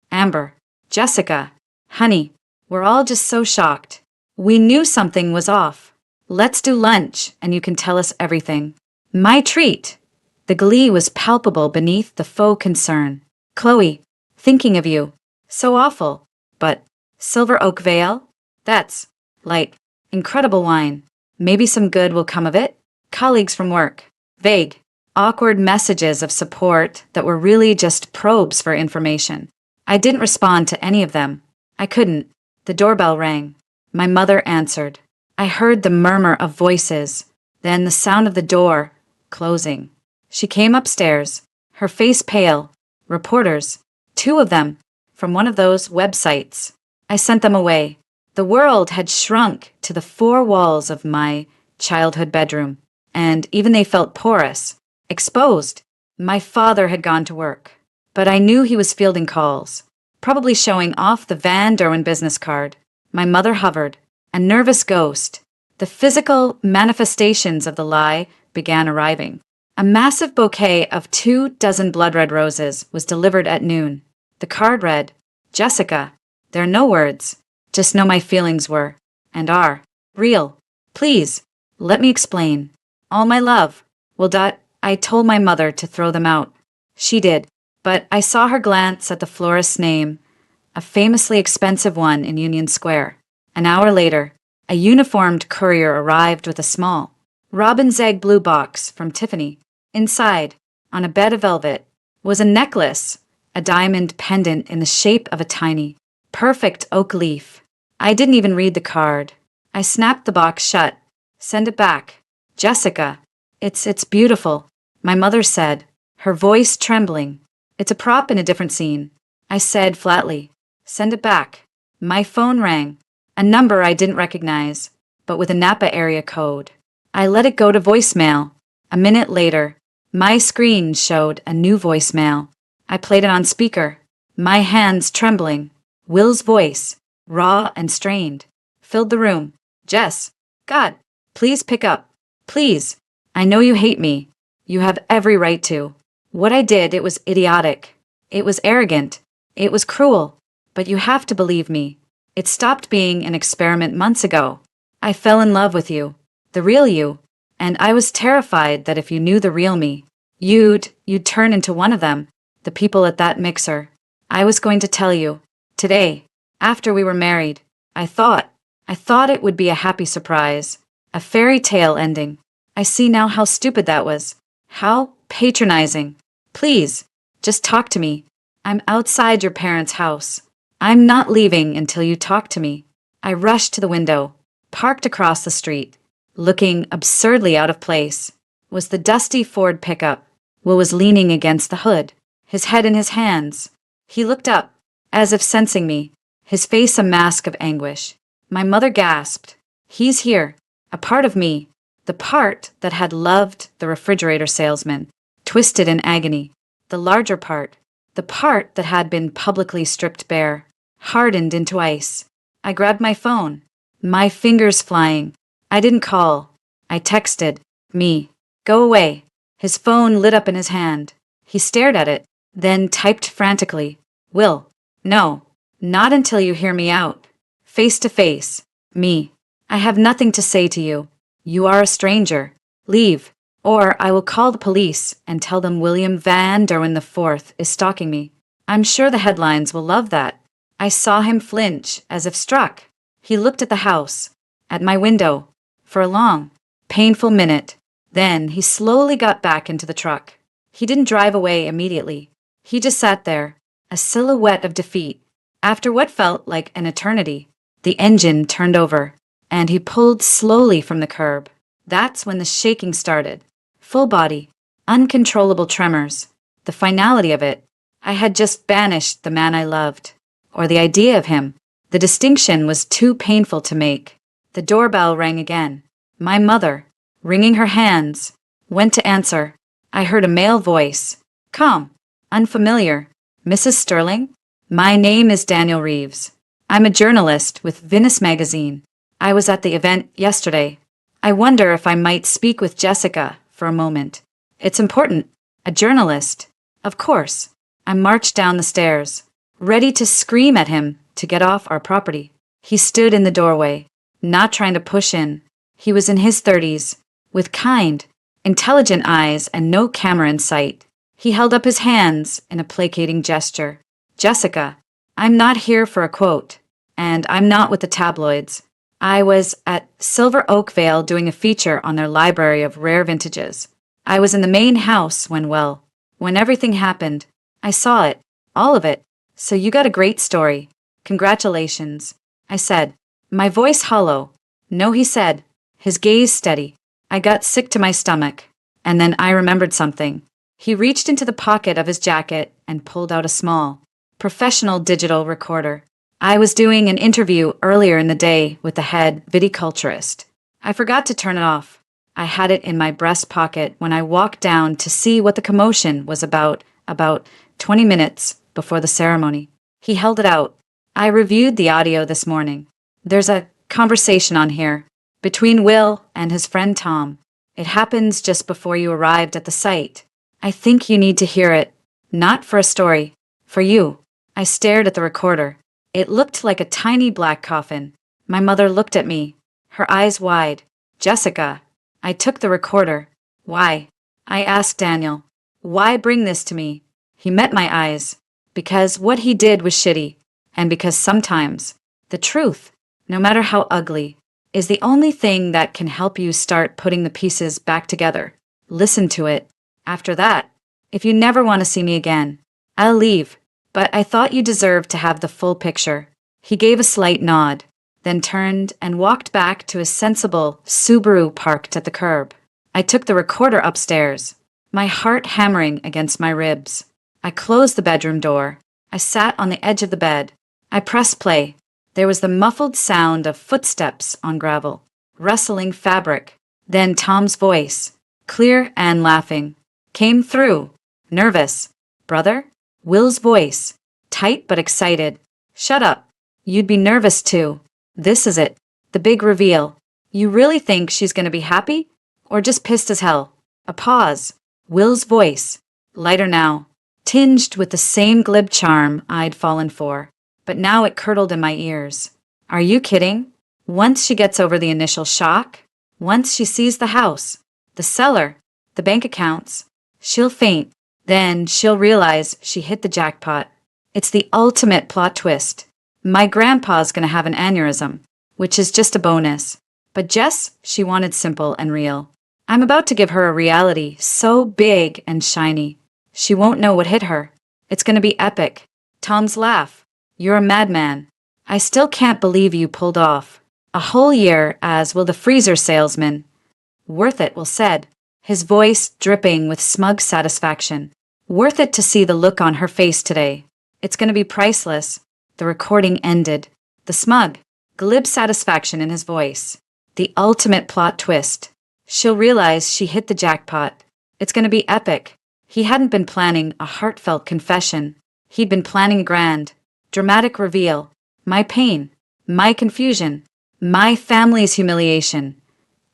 Amber, Jessica, honey, we're all just so shocked. We knew something was off. Let's do lunch and you can tell us everything. My treat. The glee was palpable beneath the faux concern. Chloe, thinking of you. So awful. But, Silver Oak Vale? That's, light, incredible wine. Maybe some good will come of it? Colleagues from work. Vague, awkward messages of support that were really just probes for information. I didn't respond to any of them. I couldn't. The doorbell rang. My mother answered. I heard the murmur of voices, then the sound of the door closing. She came upstairs, her face pale. Reporters, 2 of them, from one of those websites. I sent them away. The world had shrunk to the 4 walls of my childhood bedroom, and even they felt porous, exposed. My father had gone to work, but I knew he was fielding calls, probably showing off the Van Derwen business card. My mother hovered, a nervous ghost. The physical manifestations of the lie began arriving. A massive bouquet of 24 blood red roses was delivered at noon. The card read, Jessica, there are no words, just know my feelings were, and are, real. Please, let me explain. All my love. Well, I told my mother to throw them out. She did, but I saw her glance at the florist's name, a famously expensive one in Union Square. An hour later, a uniformed courier arrived with a small, robin's egg blue box from Tiffany. Inside, on a bed of velvet, was a necklace, a diamond pendant in the shape of a tiny, perfect oak leaf. I didn't even read the card. I snapped the box shut. Send it back. Jessica, it's beautiful, my mother said, her voice trembling. It's a prop in a different scene. I said flatly, send it back. My phone rang, a number I didn't recognize, but with a Napa area code. I let it go to voicemail. A minute later, my screen showed a new voicemail. I played it on speaker, my hands trembling. Will's voice, raw and strained, filled the room. Jess, God, please pick up. Please. I know you hate me. You have every right to. What I did, it was idiotic. It was arrogant. It was cruel. But you have to believe me. It stopped being an experiment months ago. I fell in love with you, the real you, and I was terrified that if you knew the real me, you'd turn into one of them, the people at that mixer. I was going to tell you. Today, after we were married, I thought it would be a happy surprise, a fairy tale ending. I see now how stupid that was. How patronizing. Please, just talk to me. I'm outside your parents' house. I'm not leaving until you talk to me. I rushed to the window, parked across the street. Looking absurdly out of place was the dusty Ford pickup. Will was leaning against the hood, his head in his hands. He looked up, as if sensing me, his face a mask of anguish. My mother gasped. He's here, a part of me, the part that had loved the refrigerator salesman, twisted in agony. The larger part, the part that had been publicly stripped bare, hardened into ice. I grabbed my phone, my fingers flying. I didn't call. I texted. Me. Go away. His phone lit up in his hand. He stared at it, then typed frantically. Will. No. Not until you hear me out. Face to face. Me. I have nothing to say to you. You are a stranger. Leave. Or I will call the police and tell them William Van Derwin IV is stalking me. I'm sure the headlines will love that. I saw him flinch, as if struck. He looked at the house, at my window, for a long, painful minute. Then he slowly got back into the truck. He didn't drive away immediately. He just sat there, a silhouette of defeat. After what felt like an eternity, the engine turned over, and he pulled slowly from the curb. That's when the shaking started. Full body, uncontrollable tremors. The finality of it. I had just banished the man I loved. Or the idea of him. The distinction was too painful to make. The doorbell rang again. My mother, wringing her hands, went to answer. I heard a male voice. Calm, unfamiliar. Mrs. Sterling? My name is Daniel Reeves. I'm a journalist with Venice magazine. I was at the event yesterday. I wonder if I might speak with Jessica for a moment. It's important. A journalist. Of course. I marched down the stairs, ready to scream at him to get off our property. He stood in the doorway, not trying to push in. He was in his 30s, with kind, intelligent eyes and no camera in sight. He held up his hands in a placating gesture. Jessica, I'm not here for a quote, and I'm not with the tabloids. I was at Silver Oak Vale doing a feature on their library of rare vintages. I was in the main house when everything happened. I saw it, all of it. So you got a great story. Congratulations, I said, my voice hollow. No, he said, his gaze steady. I got sick to my stomach, and then I remembered something. He reached into the pocket of his jacket and pulled out a small, professional digital recorder. I was doing an interview earlier in the day with the head viticulturist. I forgot to turn it off. I had it in my breast pocket when I walked down to see what the commotion was about 20 minutes before the ceremony. He held it out. I reviewed the audio this morning. There's a conversation on here between Will and his friend Tom. It happens just before you arrived at the site. I think you need to hear it. Not for a story. For you. I stared at the recorder. It looked like a tiny black coffin. My mother looked at me, her eyes wide. Jessica. I took the recorder. Why? I asked Daniel. Why bring this to me? He met my eyes. Because what he did was shitty. And because sometimes, the truth, no matter how ugly, is the only thing that can help you start putting the pieces back together. Listen to it. After that, if you never want to see me again, I'll leave. But I thought you deserved to have the full picture. He gave a slight nod, then turned and walked back to his sensible Subaru parked at the curb. I took the recorder upstairs, my heart hammering against my ribs. I closed the bedroom door. I sat on the edge of the bed. I pressed play. There was the muffled sound of footsteps on gravel, rustling fabric. Then Tom's voice, clear and laughing, came through. Nervous. Brother? Will's voice, tight but excited. Shut up. You'd be nervous too. This is it. The big reveal. You really think she's going to be happy? Or just pissed as hell? A pause. Will's voice, lighter now, tinged with the same glib charm I'd fallen for. But now it curdled in my ears. Are you kidding? Once she gets over the initial shock, once she sees the house, the cellar, the bank accounts, she'll faint. Then she'll realize she hit the jackpot. It's the ultimate plot twist. My grandpa's gonna have an aneurysm, which is just a bonus. But Jess, she wanted simple and real. I'm about to give her a reality so big and shiny. She won't know what hit her. It's gonna be epic. Tom's laugh. You're a madman. I still can't believe you pulled off. A whole year as will the freezer salesman. Worth it, Will said, his voice dripping with smug satisfaction. Worth it to see the look on her face today. It's going to be priceless. The recording ended. The smug, glib satisfaction in his voice. The ultimate plot twist. She'll realize she hit the jackpot. It's going to be epic. He hadn't been planning a heartfelt confession. He'd been planning a grand, dramatic reveal. My pain, my confusion, my family's humiliation.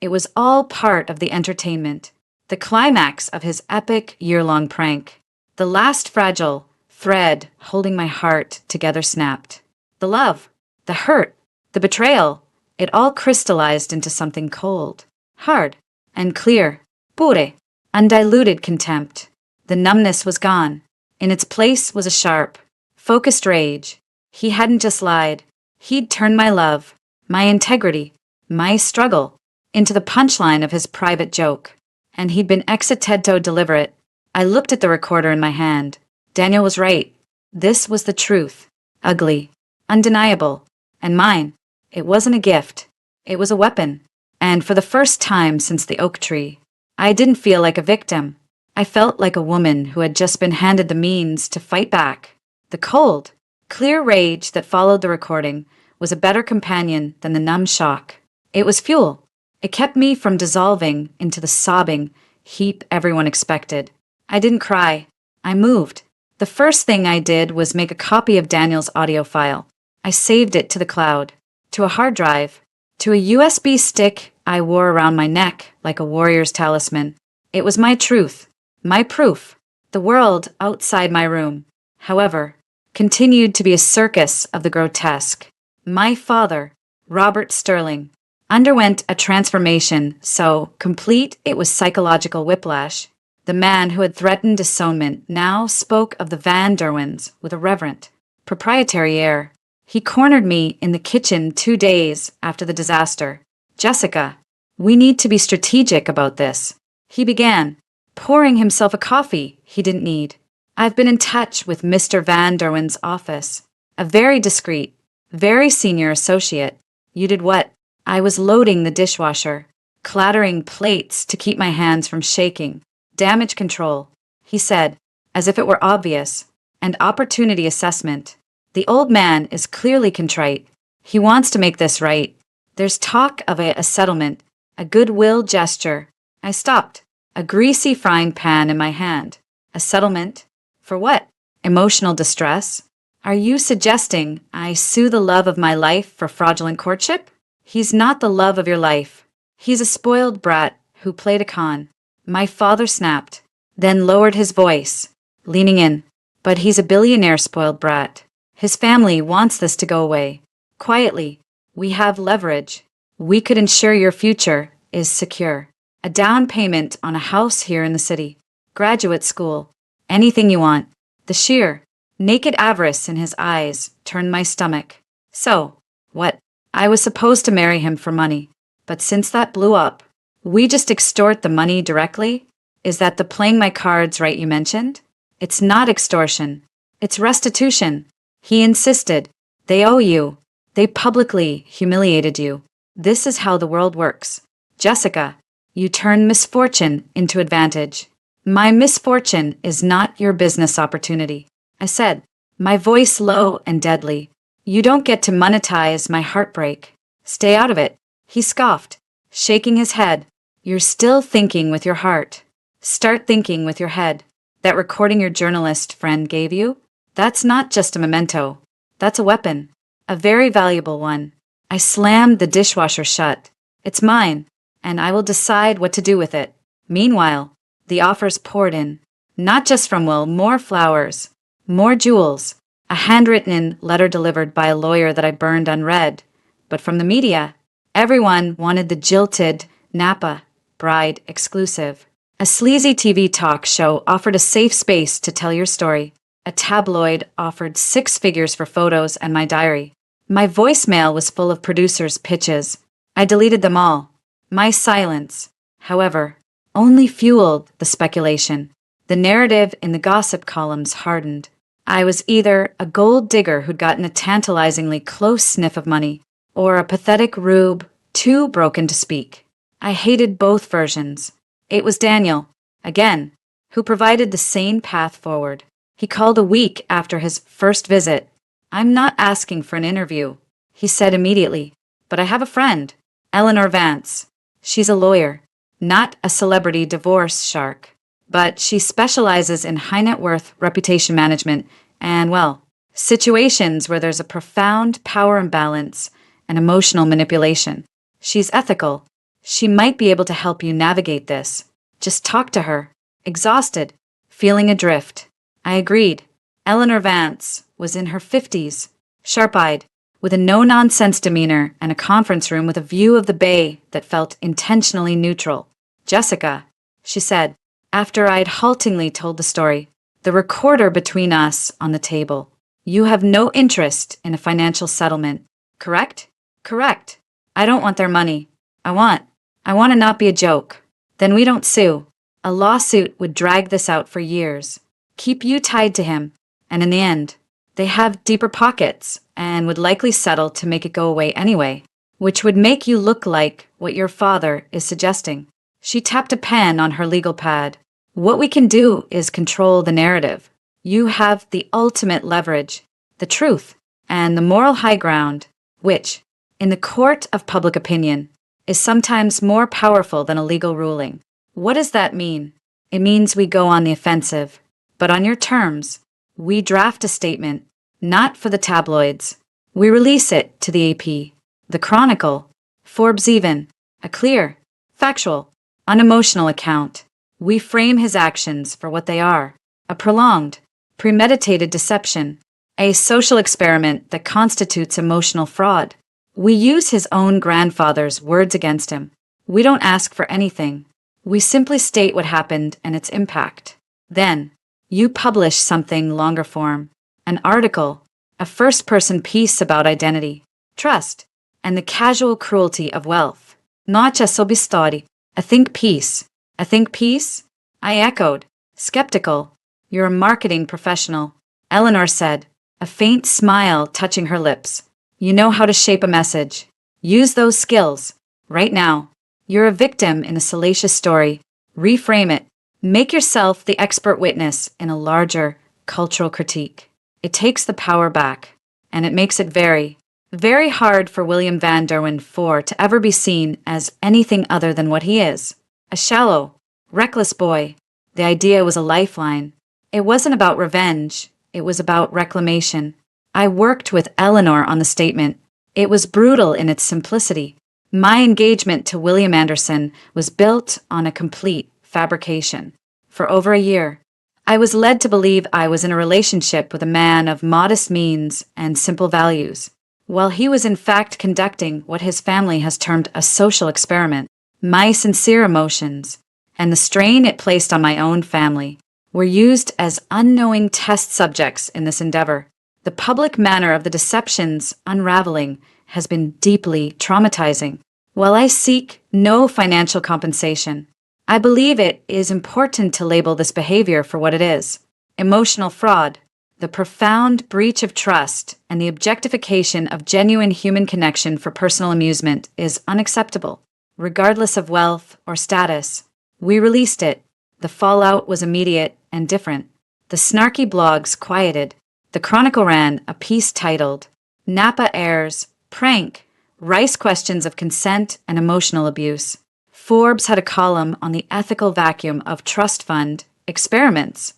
It was all part of the entertainment, the climax of his epic year-long prank. The last fragile thread holding my heart together snapped. The love, the hurt, the betrayal, it all crystallized into something cold, hard, and clear. Pure, undiluted contempt. The numbness was gone. In its place was a sharp, focused rage. He hadn't just lied. He'd turned my love, my integrity, my struggle, into the punchline of his private joke. And he'd been ex-aeterno deliberate. I looked at the recorder in my hand. Daniel was right. This was the truth. Ugly, undeniable. And mine. It wasn't a gift. It was a weapon. And for the first time since the oak tree, I didn't feel like a victim. I felt like a woman who had just been handed the means to fight back. The cold, clear rage that followed the recording was a better companion than the numb shock. It was fuel. It kept me from dissolving into the sobbing heap everyone expected. I didn't cry. I moved. The first thing I did was make a copy of Daniel's audio file. I saved it to the cloud, to a hard drive, to a USB stick I wore around my neck like a warrior's talisman. It was my truth, my proof. The world outside my room, however, continued to be a circus of the grotesque. My father, Robert Sterling, underwent a transformation so complete it was psychological whiplash. The man who had threatened disownment now spoke of the Van Derwins with a reverent, proprietary air. He cornered me in the kitchen 2 days after the disaster. Jessica, we need to be strategic about this. He began, pouring himself a coffee he didn't need. I've been in touch with Mr. Van Derwin's office. A very discreet, very senior associate. You did what? I was loading the dishwasher, clattering plates to keep my hands from shaking. Damage control, he said, as if it were obvious, and opportunity assessment. The old man is clearly contrite. He wants to make this right. There's talk of a settlement, a goodwill gesture. I stopped, a greasy frying pan in my hand. A settlement? For what? Emotional distress? Are you suggesting I sue the love of my life for fraudulent courtship? He's not the love of your life. He's a spoiled brat who played a con. My father snapped, then lowered his voice, leaning in. But he's a billionaire spoiled brat. His family wants this to go away. Quietly, we have leverage. We could ensure your future is secure. A down payment on a house here in the city. Graduate school. Anything you want. The sheer, naked avarice in his eyes turned my stomach. So, what? I was supposed to marry him for money. But since that blew up, we just extort the money directly? Is that the playing my cards right you mentioned? It's not extortion. It's restitution. He insisted. They owe you. They publicly humiliated you. This is how the world works. Jessica, you turn misfortune into advantage. My misfortune is not your business opportunity. I said, my voice low and deadly. You don't get to monetize my heartbreak. Stay out of it. He scoffed, shaking his head. You're still thinking with your heart. Start thinking with your head. That recording your journalist friend gave you? That's not just a memento. That's a weapon. A very valuable one. I slammed the dishwasher shut. It's mine, and I will decide what to do with it. Meanwhile, the offers poured in. Not just from Will, more flowers, more jewels, a handwritten letter delivered by a lawyer that I burned unread. But from the media, everyone wanted the jilted Napa bride exclusive. A sleazy TV talk show offered a safe space to tell your story. A tabloid offered 6 figures for photos and my diary. My voicemail was full of producers' pitches. I deleted them all. My silence, however, only fueled the speculation. The narrative in the gossip columns hardened. I was either a gold digger who'd gotten a tantalizingly close sniff of money, or a pathetic rube too broken to speak. I hated both versions. It was Daniel, again, who provided the sane path forward. He called a week after his first visit. I'm not asking for an interview, he said immediately, but I have a friend, Eleanor Vance. She's a lawyer, not a celebrity divorce shark. but she specializes in high net worth reputation management and, well, situations where there's a profound power imbalance and emotional manipulation. She's ethical. She might be able to help you navigate this. Just talk to her. Exhausted, feeling adrift. I agreed. Eleanor Vance was in her 50s, sharp-eyed, with a no-nonsense demeanor and a conference room with a view of the bay that felt intentionally neutral. Jessica, she said, after I'd haltingly told the story, the recorder between us on the table. You have no interest in a financial settlement, correct? Correct. I don't want their money. I want to not be a joke. Then we don't sue. A lawsuit would drag this out for years, keep you tied to him, and in the end, they have deeper pockets and would likely settle to make it go away anyway, which would make you look like what your father is suggesting. She tapped a pen on her legal pad. What we can do is control the narrative. You have the ultimate leverage, the truth, and the moral high ground, which, in the court of public opinion, is sometimes more powerful than a legal ruling. What does that mean? It means we go on the offensive, but on your terms. We draft a statement, not for the tabloids. We release it to the AP, the Chronicle, Forbes even, a clear, factual, unemotional account. We frame his actions for what they are, a prolonged, premeditated deception, a social experiment that constitutes emotional fraud. We use his own grandfather's words against him. We don't ask for anything. We simply state what happened and its impact. Then, you publish something longer form, an article, a first-person piece about identity, trust, and the casual cruelty of wealth. Not just sob story, a think piece. A think piece? I echoed, skeptical. You're a marketing professional. Eleanor said, a faint smile touching her lips. You know how to shape a message. Use those skills. Right now. You're a victim in a salacious story. Reframe it. Make yourself the expert witness in a larger cultural critique. It takes the power back, and it makes it very, very hard for William Van Derwin IV to ever be seen as anything other than what he is. A shallow, reckless boy. The idea was a lifeline. It wasn't about revenge. It was about reclamation. I worked with Eleanor on the statement. It was brutal in its simplicity. My engagement to William Anderson was built on a complete fabrication. For over a year, I was led to believe I was in a relationship with a man of modest means and simple values, while he was in fact conducting what his family has termed a social experiment. My sincere emotions, and the strain it placed on my own family, were used as unknowing test subjects in this endeavor. The public manner of the deception's unraveling has been deeply traumatizing. While I seek no financial compensation, I believe it is important to label this behavior for what it is. Emotional fraud, the profound breach of trust, and the objectification of genuine human connection for personal amusement is unacceptable. Regardless of wealth or status, we released it. The fallout was immediate and different. The snarky blogs quieted. The Chronicle ran a piece titled, Napa Airs, Prank, Rice Questions of Consent and Emotional Abuse. Forbes had a column on the ethical vacuum of trust fund experiments.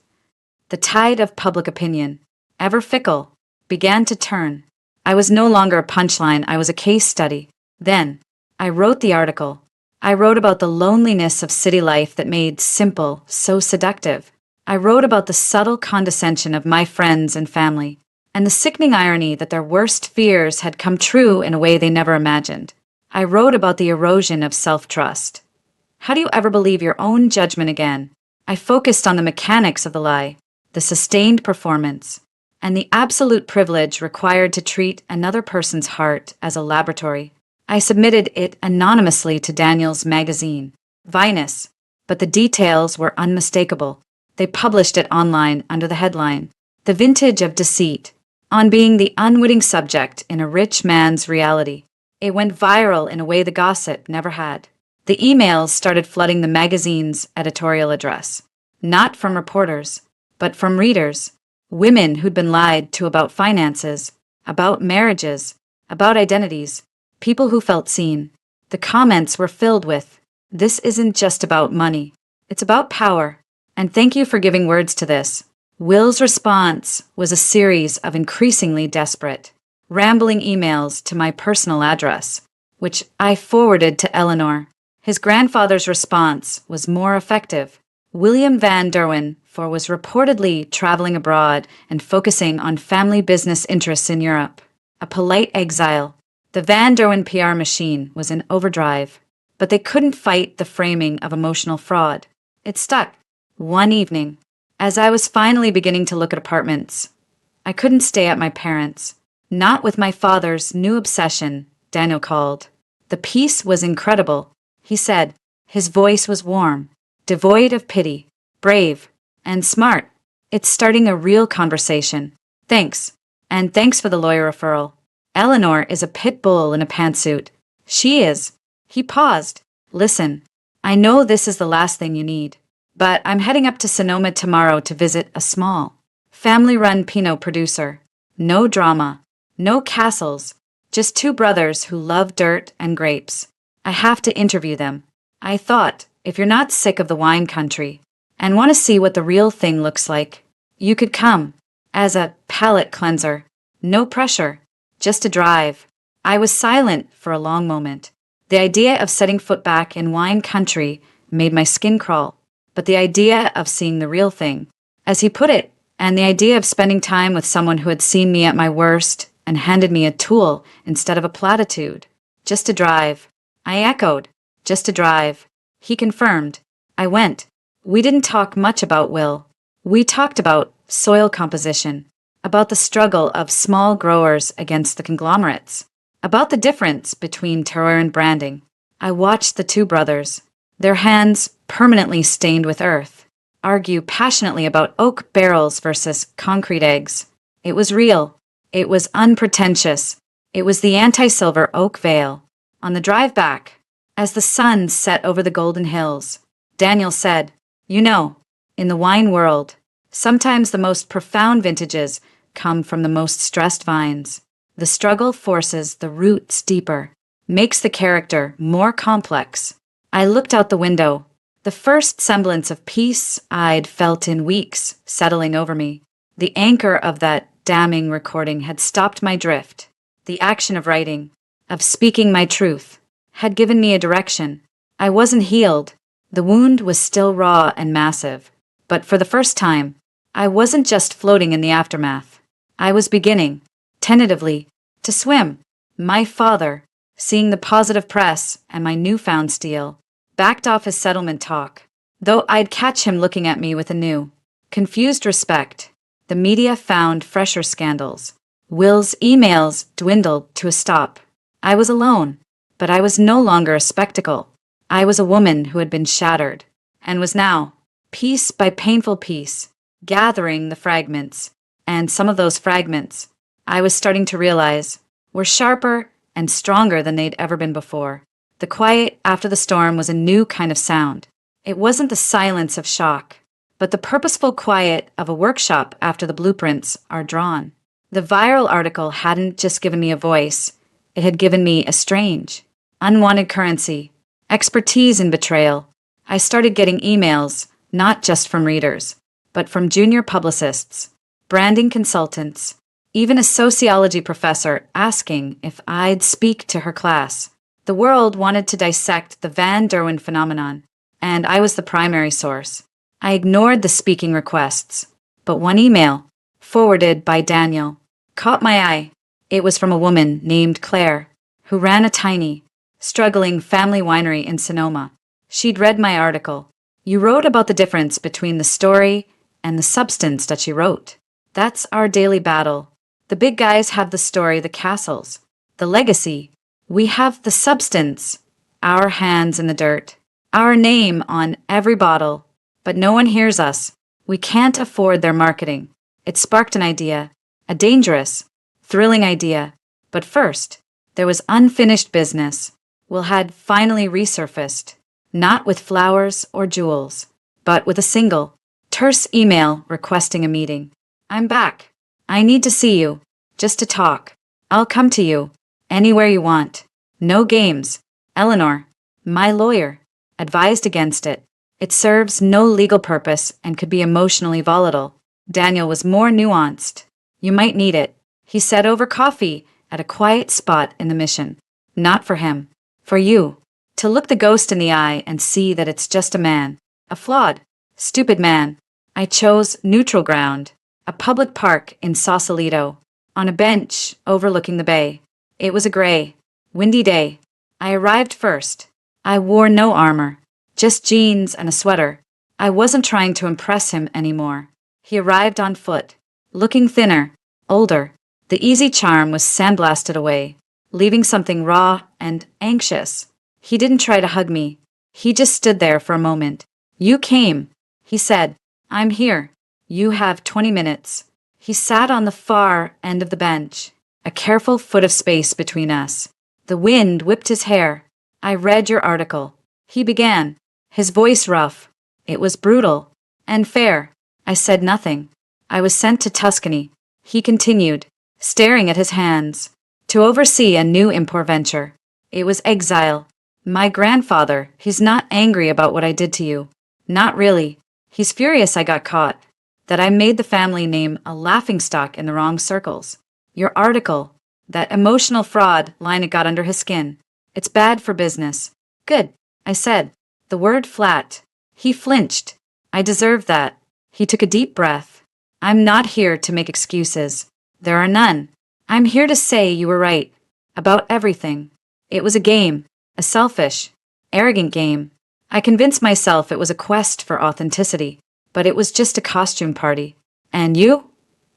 The tide of public opinion, ever fickle, began to turn. I was no longer a punchline, I was a case study. Then, I wrote the article. I wrote about the loneliness of city life that made simple so seductive. I wrote about the subtle condescension of my friends and family, and the sickening irony that their worst fears had come true in a way they never imagined. I wrote about the erosion of self-trust. How do you ever believe your own judgment again? I focused on the mechanics of the lie, the sustained performance, and the absolute privilege required to treat another person's heart as a laboratory. I submitted it anonymously to Daniel's magazine, Vinous, but the details were unmistakable. They published it online under the headline, The Vintage of Deceit, on being the unwitting subject in a rich man's reality. It went viral in a way the gossip never had. The emails started flooding the magazine's editorial address, not from reporters, but from readers, women who'd been lied to about finances, about marriages, about identities, people who felt seen. The comments were filled with, "This isn't just about money. It's about power. And thank you for giving words to this. Will's response was a series of increasingly desperate, rambling emails to my personal address, which I forwarded to Eleanor. His grandfather's response was more effective. William Van Derwin was reportedly traveling abroad and focusing on family business interests in Europe. A polite exile. The Van Derwin PR machine was in overdrive, but they couldn't fight the framing of emotional fraud. It stuck. One evening, as I was finally beginning to look at apartments, I couldn't stay at my parents'. Not with my father's new obsession, Daniel called. The piece was incredible, he said. His voice was warm, devoid of pity, brave, and smart. It's starting a real conversation. Thanks. And thanks for the lawyer referral. Eleanor is a pit bull in a pantsuit. She is. He paused. Listen, I know this is the last thing you need, but I'm heading up to Sonoma tomorrow to visit a small, family-run Pinot producer. No drama, no castles, just two brothers who love dirt and grapes. I have to interview them. I thought, if you're not sick of the wine country and want to see what the real thing looks like, you could come. As a palate cleanser. No pressure. Just a drive. I was silent for a long moment. The idea of setting foot back in wine country made my skin crawl. But the idea of seeing the real thing, as he put it, and the idea of spending time with someone who had seen me at my worst and handed me a tool instead of a platitude. Just a drive. I echoed. Just a drive. He confirmed. I went. We didn't talk much about Will. We talked about soil composition, about the struggle of small growers against the conglomerates, about the difference between terroir and branding. I watched the two brothers, their hands permanently stained with earth, argue passionately about oak barrels versus concrete eggs. It was real. It was unpretentious. It was the anti-silver oak veil. On the drive back, as the sun set over the golden hills, Daniel said, "You know, in the wine world, sometimes the most profound vintages come from the most stressed vines. The struggle forces the roots deeper, makes the character more complex." I looked out the window, the first semblance of peace I'd felt in weeks settling over me. The anchor of that damning recording had stopped my drift. The action of writing, of speaking my truth, had given me a direction. I wasn't healed. The wound was still raw and massive. But for the first time, I wasn't just floating in the aftermath. I was beginning, tentatively, to swim. My father, seeing the positive press and my newfound steel, backed off his settlement talk, though I'd catch him looking at me with a new, confused respect. The media found fresher scandals. Will's emails dwindled to a stop. I was alone, but I was no longer a spectacle. I was a woman who had been shattered, and was now, piece by painful piece, gathering the fragments. And some of those fragments, I was starting to realize, were sharper and stronger than they'd ever been before. The quiet after the storm was a new kind of sound. It wasn't the silence of shock, but the purposeful quiet of a workshop after the blueprints are drawn. The viral article hadn't just given me a voice, it had given me a strange, unwanted currency, expertise in betrayal. I started getting emails, not just from readers, but from junior publicists, branding consultants, even a sociology professor asking if I'd speak to her class. The world wanted to dissect the Van Derwin phenomenon, and I was the primary source. I ignored the speaking requests, but one email, forwarded by Daniel, caught my eye. It was from a woman named Claire, who ran a tiny, struggling family winery in Sonoma. She'd read my article. "You wrote about the difference between the story and the substance that you wrote. That's our daily battle. The big guys have the story, the castles, the legacy. We have the substance, our hands in the dirt, our name on every bottle. But no one hears us. We can't afford their marketing." It sparked an idea, a dangerous, thrilling idea. But first, there was unfinished business. Will had finally resurfaced, not with flowers or jewels, but with a single, terse email requesting a meeting. "I'm back. I need to see you, just to talk. I'll come to you, anywhere you want. No games. Eleanor, my lawyer, advised against it. It serves no legal purpose and could be emotionally volatile. Daniel was more nuanced. You might need it, he said over coffee at a quiet spot in the mission. Not for him. For you. To look the ghost in the eye and see that it's just a man. A flawed, stupid man. I chose neutral ground. A public park in Sausalito. On a bench overlooking the bay. It was a gray, windy day. I arrived first. I wore no armor. Just jeans and a sweater. I wasn't trying to impress him anymore. He arrived on foot. Looking thinner. Older. The easy charm was sandblasted away, leaving something raw and anxious. He didn't try to hug me. He just stood there for a moment. You came, he said. I'm here. You have 20 minutes. He sat on the far end of the bench, a careful foot of space between us. The wind whipped his hair. I read your article. He began, his voice rough. It was brutal and fair. I said nothing. I was sent to Tuscany. He continued, staring at his hands, to oversee a new import venture. It was exile. My grandfather, he's not angry about what I did to you. Not really. He's furious I got caught, that I made the family name a laughingstock in the wrong circles. Your article, that emotional fraud line, it got under his skin. It's bad for business. Good, I said, the word flat. He flinched. I deserve that. He took a deep breath. I'm not here to make excuses. There are none. I'm here to say you were right. About everything. It was a game. A selfish, arrogant game. I convinced myself it was a quest for authenticity, but it was just a costume party. And you?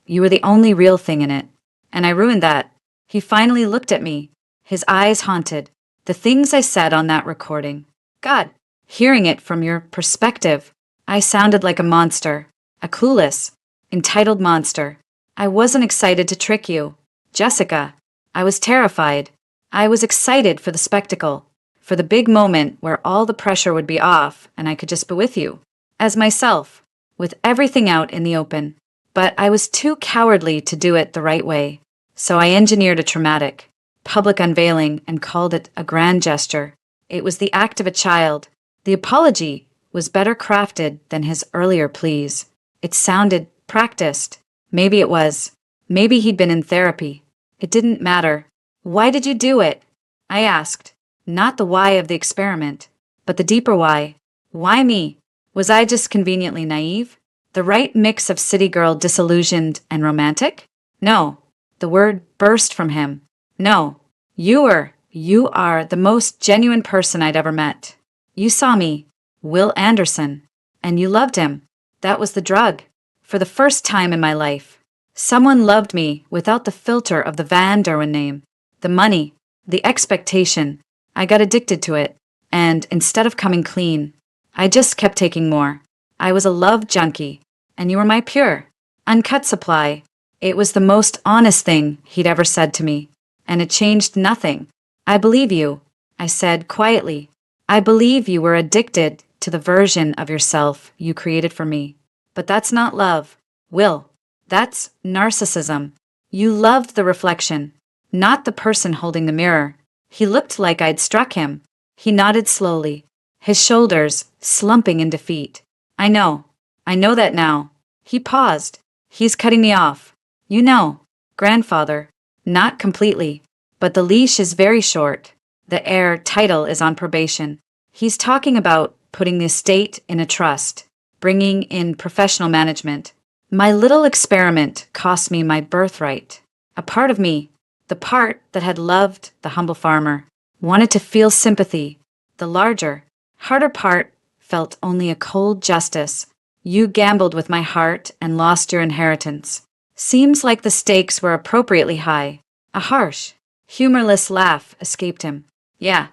You were the only real thing in it. And I ruined that. He finally looked at me, his eyes haunted. The things I said on that recording. God, hearing it from your perspective, I sounded like a monster, a clueless, entitled monster. I wasn't excited to trick you, Jessica. I was terrified. I was excited for the spectacle, for the big moment where all the pressure would be off and I could just be with you, as myself, with everything out in the open. But I was too cowardly to do it the right way, so I engineered a traumatic, public unveiling and called it a grand gesture. It was the act of a child. The apology was better crafted than his earlier pleas. It sounded practiced. Maybe it was. Maybe he'd been in therapy. It didn't matter. Why did you do it? I asked. Not the why of the experiment, but the deeper why. Why me? Was I just conveniently naive? The right mix of city girl disillusioned and romantic? No. The word burst from him. No. You are the most genuine person I'd ever met. You saw me, Will Anderson, and you loved him. That was the drug. For the first time in my life, someone loved me without the filter of the Van Derwin name, the money, the expectation. I got addicted to it, and instead of coming clean, I just kept taking more. I was a love junkie, and you were my pure, uncut supply. It was the most honest thing he'd ever said to me, and it changed nothing. I believe you, I said quietly. I believe you were addicted to the version of yourself you created for me. But that's not love, Will. That's narcissism. You loved the reflection, not the person holding the mirror. He looked like I'd struck him. He nodded slowly, his shoulders slumping in defeat. I know that now. He paused. He's cutting me off. You know, grandfather, not completely, but the leash is very short. The heir title is on probation. He's talking about putting the estate in a trust, bringing in professional management. My little experiment cost me my birthright. A part of me, the part that had loved the humble farmer, wanted to feel sympathy. The larger, harder part felt only a cold justice. You gambled with my heart and lost your inheritance. Seems like the stakes were appropriately high. A harsh, humorless laugh escaped him. Yeah,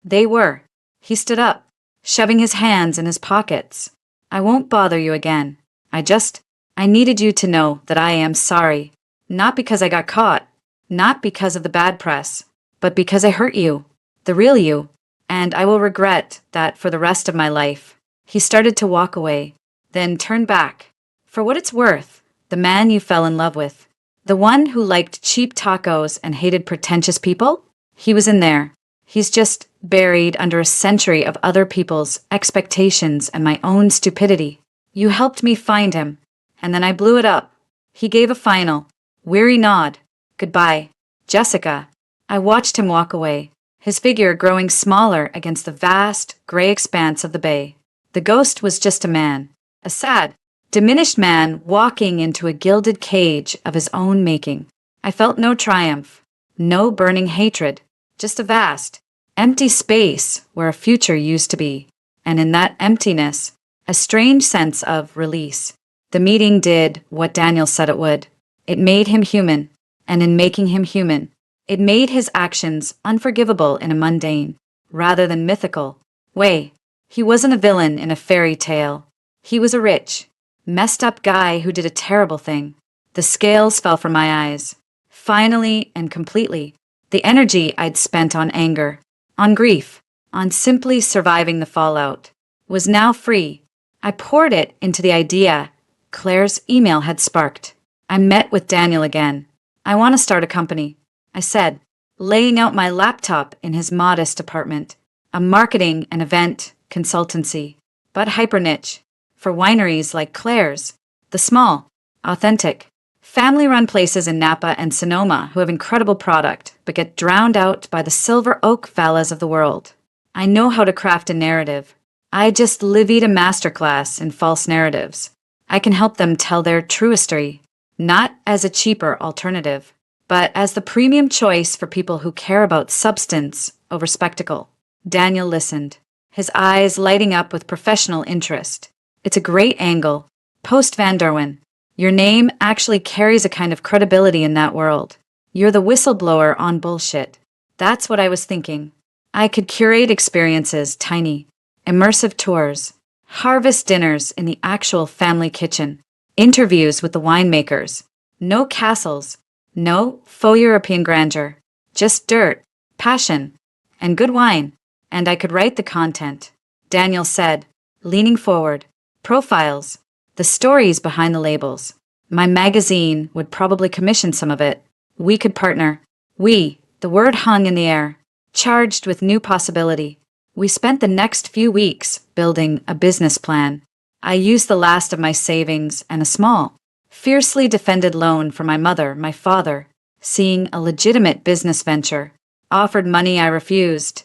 they were. He stood up, shoving his hands in his pockets. I won't bother you again. I needed you to know that I am sorry. Not because I got caught, not because of the bad press, but because I hurt you, the real you, and I will regret that for the rest of my life. He started to walk away, then turned back. For what it's worth, the man you fell in love with, the one who liked cheap tacos and hated pretentious people, he was in there. He's just buried under a century of other people's expectations and my own stupidity. You helped me find him, and then I blew it up. He gave a final, weary nod. Goodbye, Jessica. I watched him walk away, his figure growing smaller against the vast, gray expanse of the bay. The ghost was just a man, a sad, diminished man walking into a gilded cage of his own making. I felt no triumph, no burning hatred, just a vast, empty space where a future used to be, and in that emptiness, a strange sense of release. The meeting did what Daniel said it would. It made him human, and in making him human, it made his actions unforgivable in a mundane, rather than mythical, way. He wasn't a villain in a fairy tale. He was a rich, messed up guy who did a terrible thing. The scales fell from my eyes. Finally and completely, the energy I'd spent on anger, on grief, on simply surviving the fallout, was now free. I poured it into the idea Claire's email had sparked. I met with Daniel again. I want to start a company, I said, laying out my laptop in his modest apartment. A marketing and event consultancy, but hyper niche, for wineries like Claire's, the small, authentic, family-run places in Napa and Sonoma who have incredible product but get drowned out by the silver oak vallas of the world. I know how to craft a narrative. I just live-eat a masterclass in false narratives. I can help them tell their true story, not as a cheaper alternative, but as the premium choice for people who care about substance over spectacle. Daniel listened, his eyes lighting up with professional interest. It's a great angle. Post Van Derwen. Your name actually carries a kind of credibility in that world. You're the whistleblower on bullshit. That's what I was thinking. I could curate experiences, tiny, immersive tours, harvest dinners in the actual family kitchen, interviews with the winemakers. No castles, no faux European grandeur, just dirt, passion, and good wine. And I could write the content, Daniel said, leaning forward. Profiles, the stories behind the labels. My magazine would probably commission some of it. We could partner. We, the word hung in the air, charged with new possibility. We spent the next few weeks building a business plan. I used the last of my savings and a small, fiercely defended loan for my mother, my father, seeing a legitimate business venture, offered money I refused,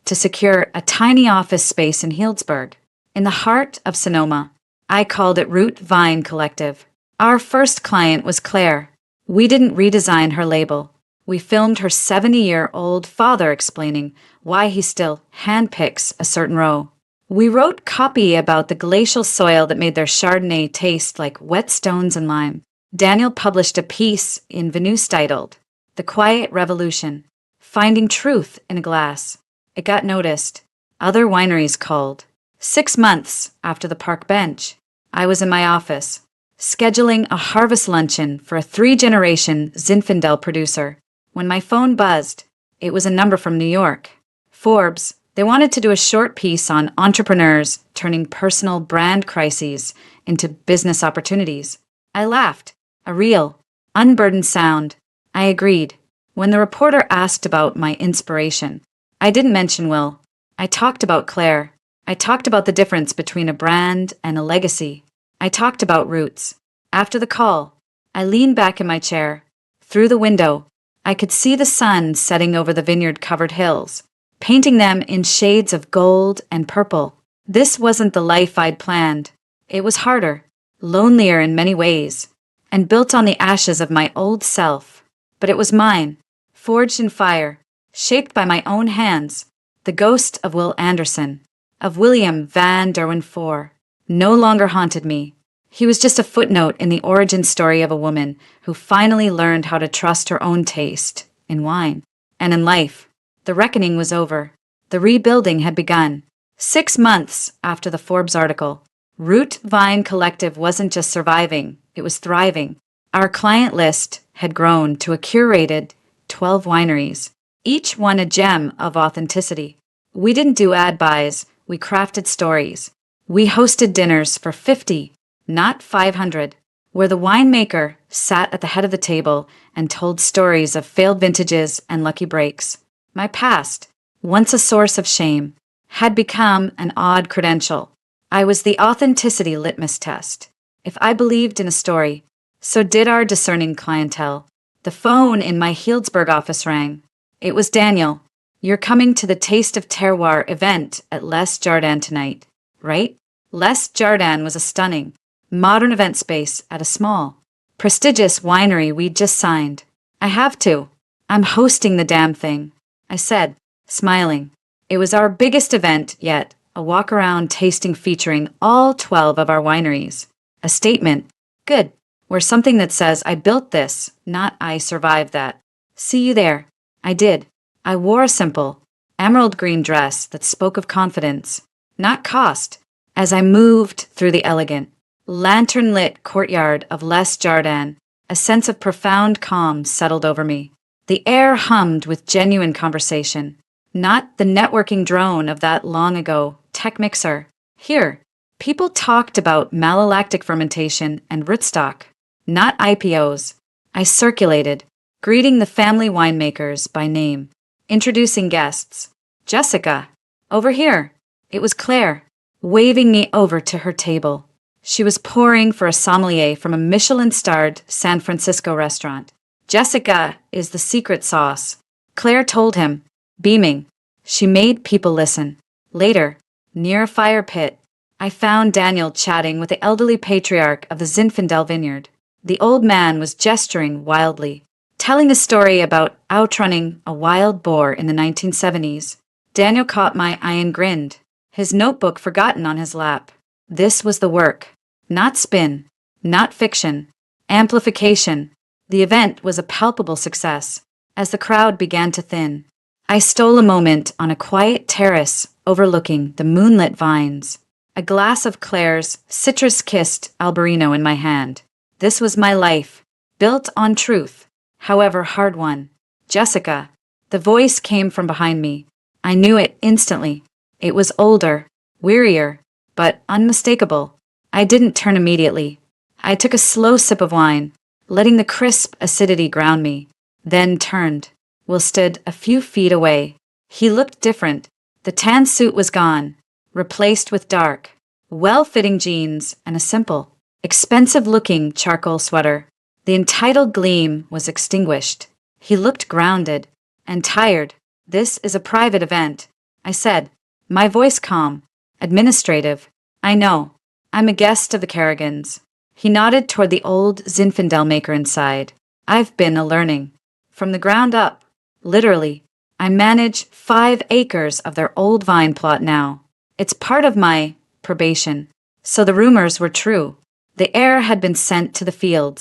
to secure a tiny office space in Healdsburg, in the heart of Sonoma. I called it Root Vine Collective. Our first client was Claire. We didn't redesign her label. We filmed her 70-year-old father explaining why he still handpicks a certain row. We wrote copy about the glacial soil that made their Chardonnay taste like wet stones and lime. Daniel published a piece in Venus titled, The Quiet Revolution, Finding Truth in a Glass. It got noticed. Other wineries called. 6 months after the park bench, I was in my office, scheduling a harvest luncheon for a 3-generation Zinfandel producer. When my phone buzzed, it was a number from New York. Forbes, they wanted to do a short piece on entrepreneurs turning personal brand crises into business opportunities. I laughed. A real, unburdened sound. I agreed. When the reporter asked about my inspiration, I didn't mention Will. I talked about Claire. I talked about the difference between a brand and a legacy. I talked about roots. After the call, I leaned back in my chair. Through the window, I could see the sun setting over the vineyard-covered hills, painting them in shades of gold and purple. This wasn't the life I'd planned. It was harder, lonelier in many ways, and built on the ashes of my old self. But it was mine, forged in fire, shaped by my own hands. The ghost of Will Anderson, of William Van Derwen IV, no longer haunted me. He was just a footnote in the origin story of a woman who finally learned how to trust her own taste in wine and in life. The reckoning was over. The rebuilding had begun. 6 months after the Forbes article, Root Vine Collective wasn't just surviving, it was thriving. Our client list had grown to a curated 12 wineries, each one a gem of authenticity. We didn't do ad buys, we crafted stories. We hosted dinners for 50, not 500, where the winemaker sat at the head of the table and told stories of failed vintages and lucky breaks. My past, once a source of shame, had become an odd credential. I was the authenticity litmus test. If I believed in a story, so did our discerning clientele. The phone in my Healdsburg office rang. It was Daniel. You're coming to the Taste of Terroir event at Les Jardins tonight, right? Les Jardins was a stunning, modern event space at a small, prestigious winery we'd just signed. I have to. I'm hosting the damn thing, I said, smiling. It was our biggest event yet, a walk-around tasting featuring all 12 of our wineries. A statement. Good. Or something that says I built this, not I survived that. See you there. I did. I wore a simple, emerald green dress that spoke of confidence, not cost. As I moved through the elegant, lantern-lit courtyard of Les Jardins, a sense of profound calm settled over me. The air hummed with genuine conversation, not the networking drone of that long-ago tech mixer. Here, people talked about malolactic fermentation and rootstock, not IPOs. I circulated, greeting the family winemakers by name, introducing guests. Jessica, over here. It was Claire, waving me over to her table. She was pouring for a sommelier from a Michelin-starred San Francisco restaurant. Jessica is the secret sauce, Claire told him, beaming. She made people listen. Later, near a fire pit, I found Daniel chatting with the elderly patriarch of the Zinfandel vineyard. The old man was gesturing wildly, telling a story about outrunning a wild boar in the 1970s. Daniel caught my eye and grinned, his notebook forgotten on his lap. This was the work. Not spin, not fiction, amplification. The event was a palpable success. As the crowd began to thin, I stole a moment on a quiet terrace overlooking the moonlit vines, a glass of Claire's citrus-kissed Albarino in my hand. This was my life, built on truth, however hard-won. Jessica. The voice came from behind me. I knew it instantly. It was older, wearier, but unmistakable. I didn't turn immediately. I took a slow sip of wine, letting the crisp acidity ground me, then turned. Will stood a few feet away. He looked different. The tan suit was gone, replaced with dark, well-fitting jeans and a simple, expensive-looking charcoal sweater. The entitled gleam was extinguished. He looked grounded and tired. This is a private event, I said, my voice calm, administrative. I know. I'm a guest of the Kerrigans. He nodded toward the old Zinfandel maker inside. I've been a-learning. From the ground up, literally. I manage 5 acres of their old vine plot now. It's part of my probation. So the rumors were true. The heir had been sent to the fields,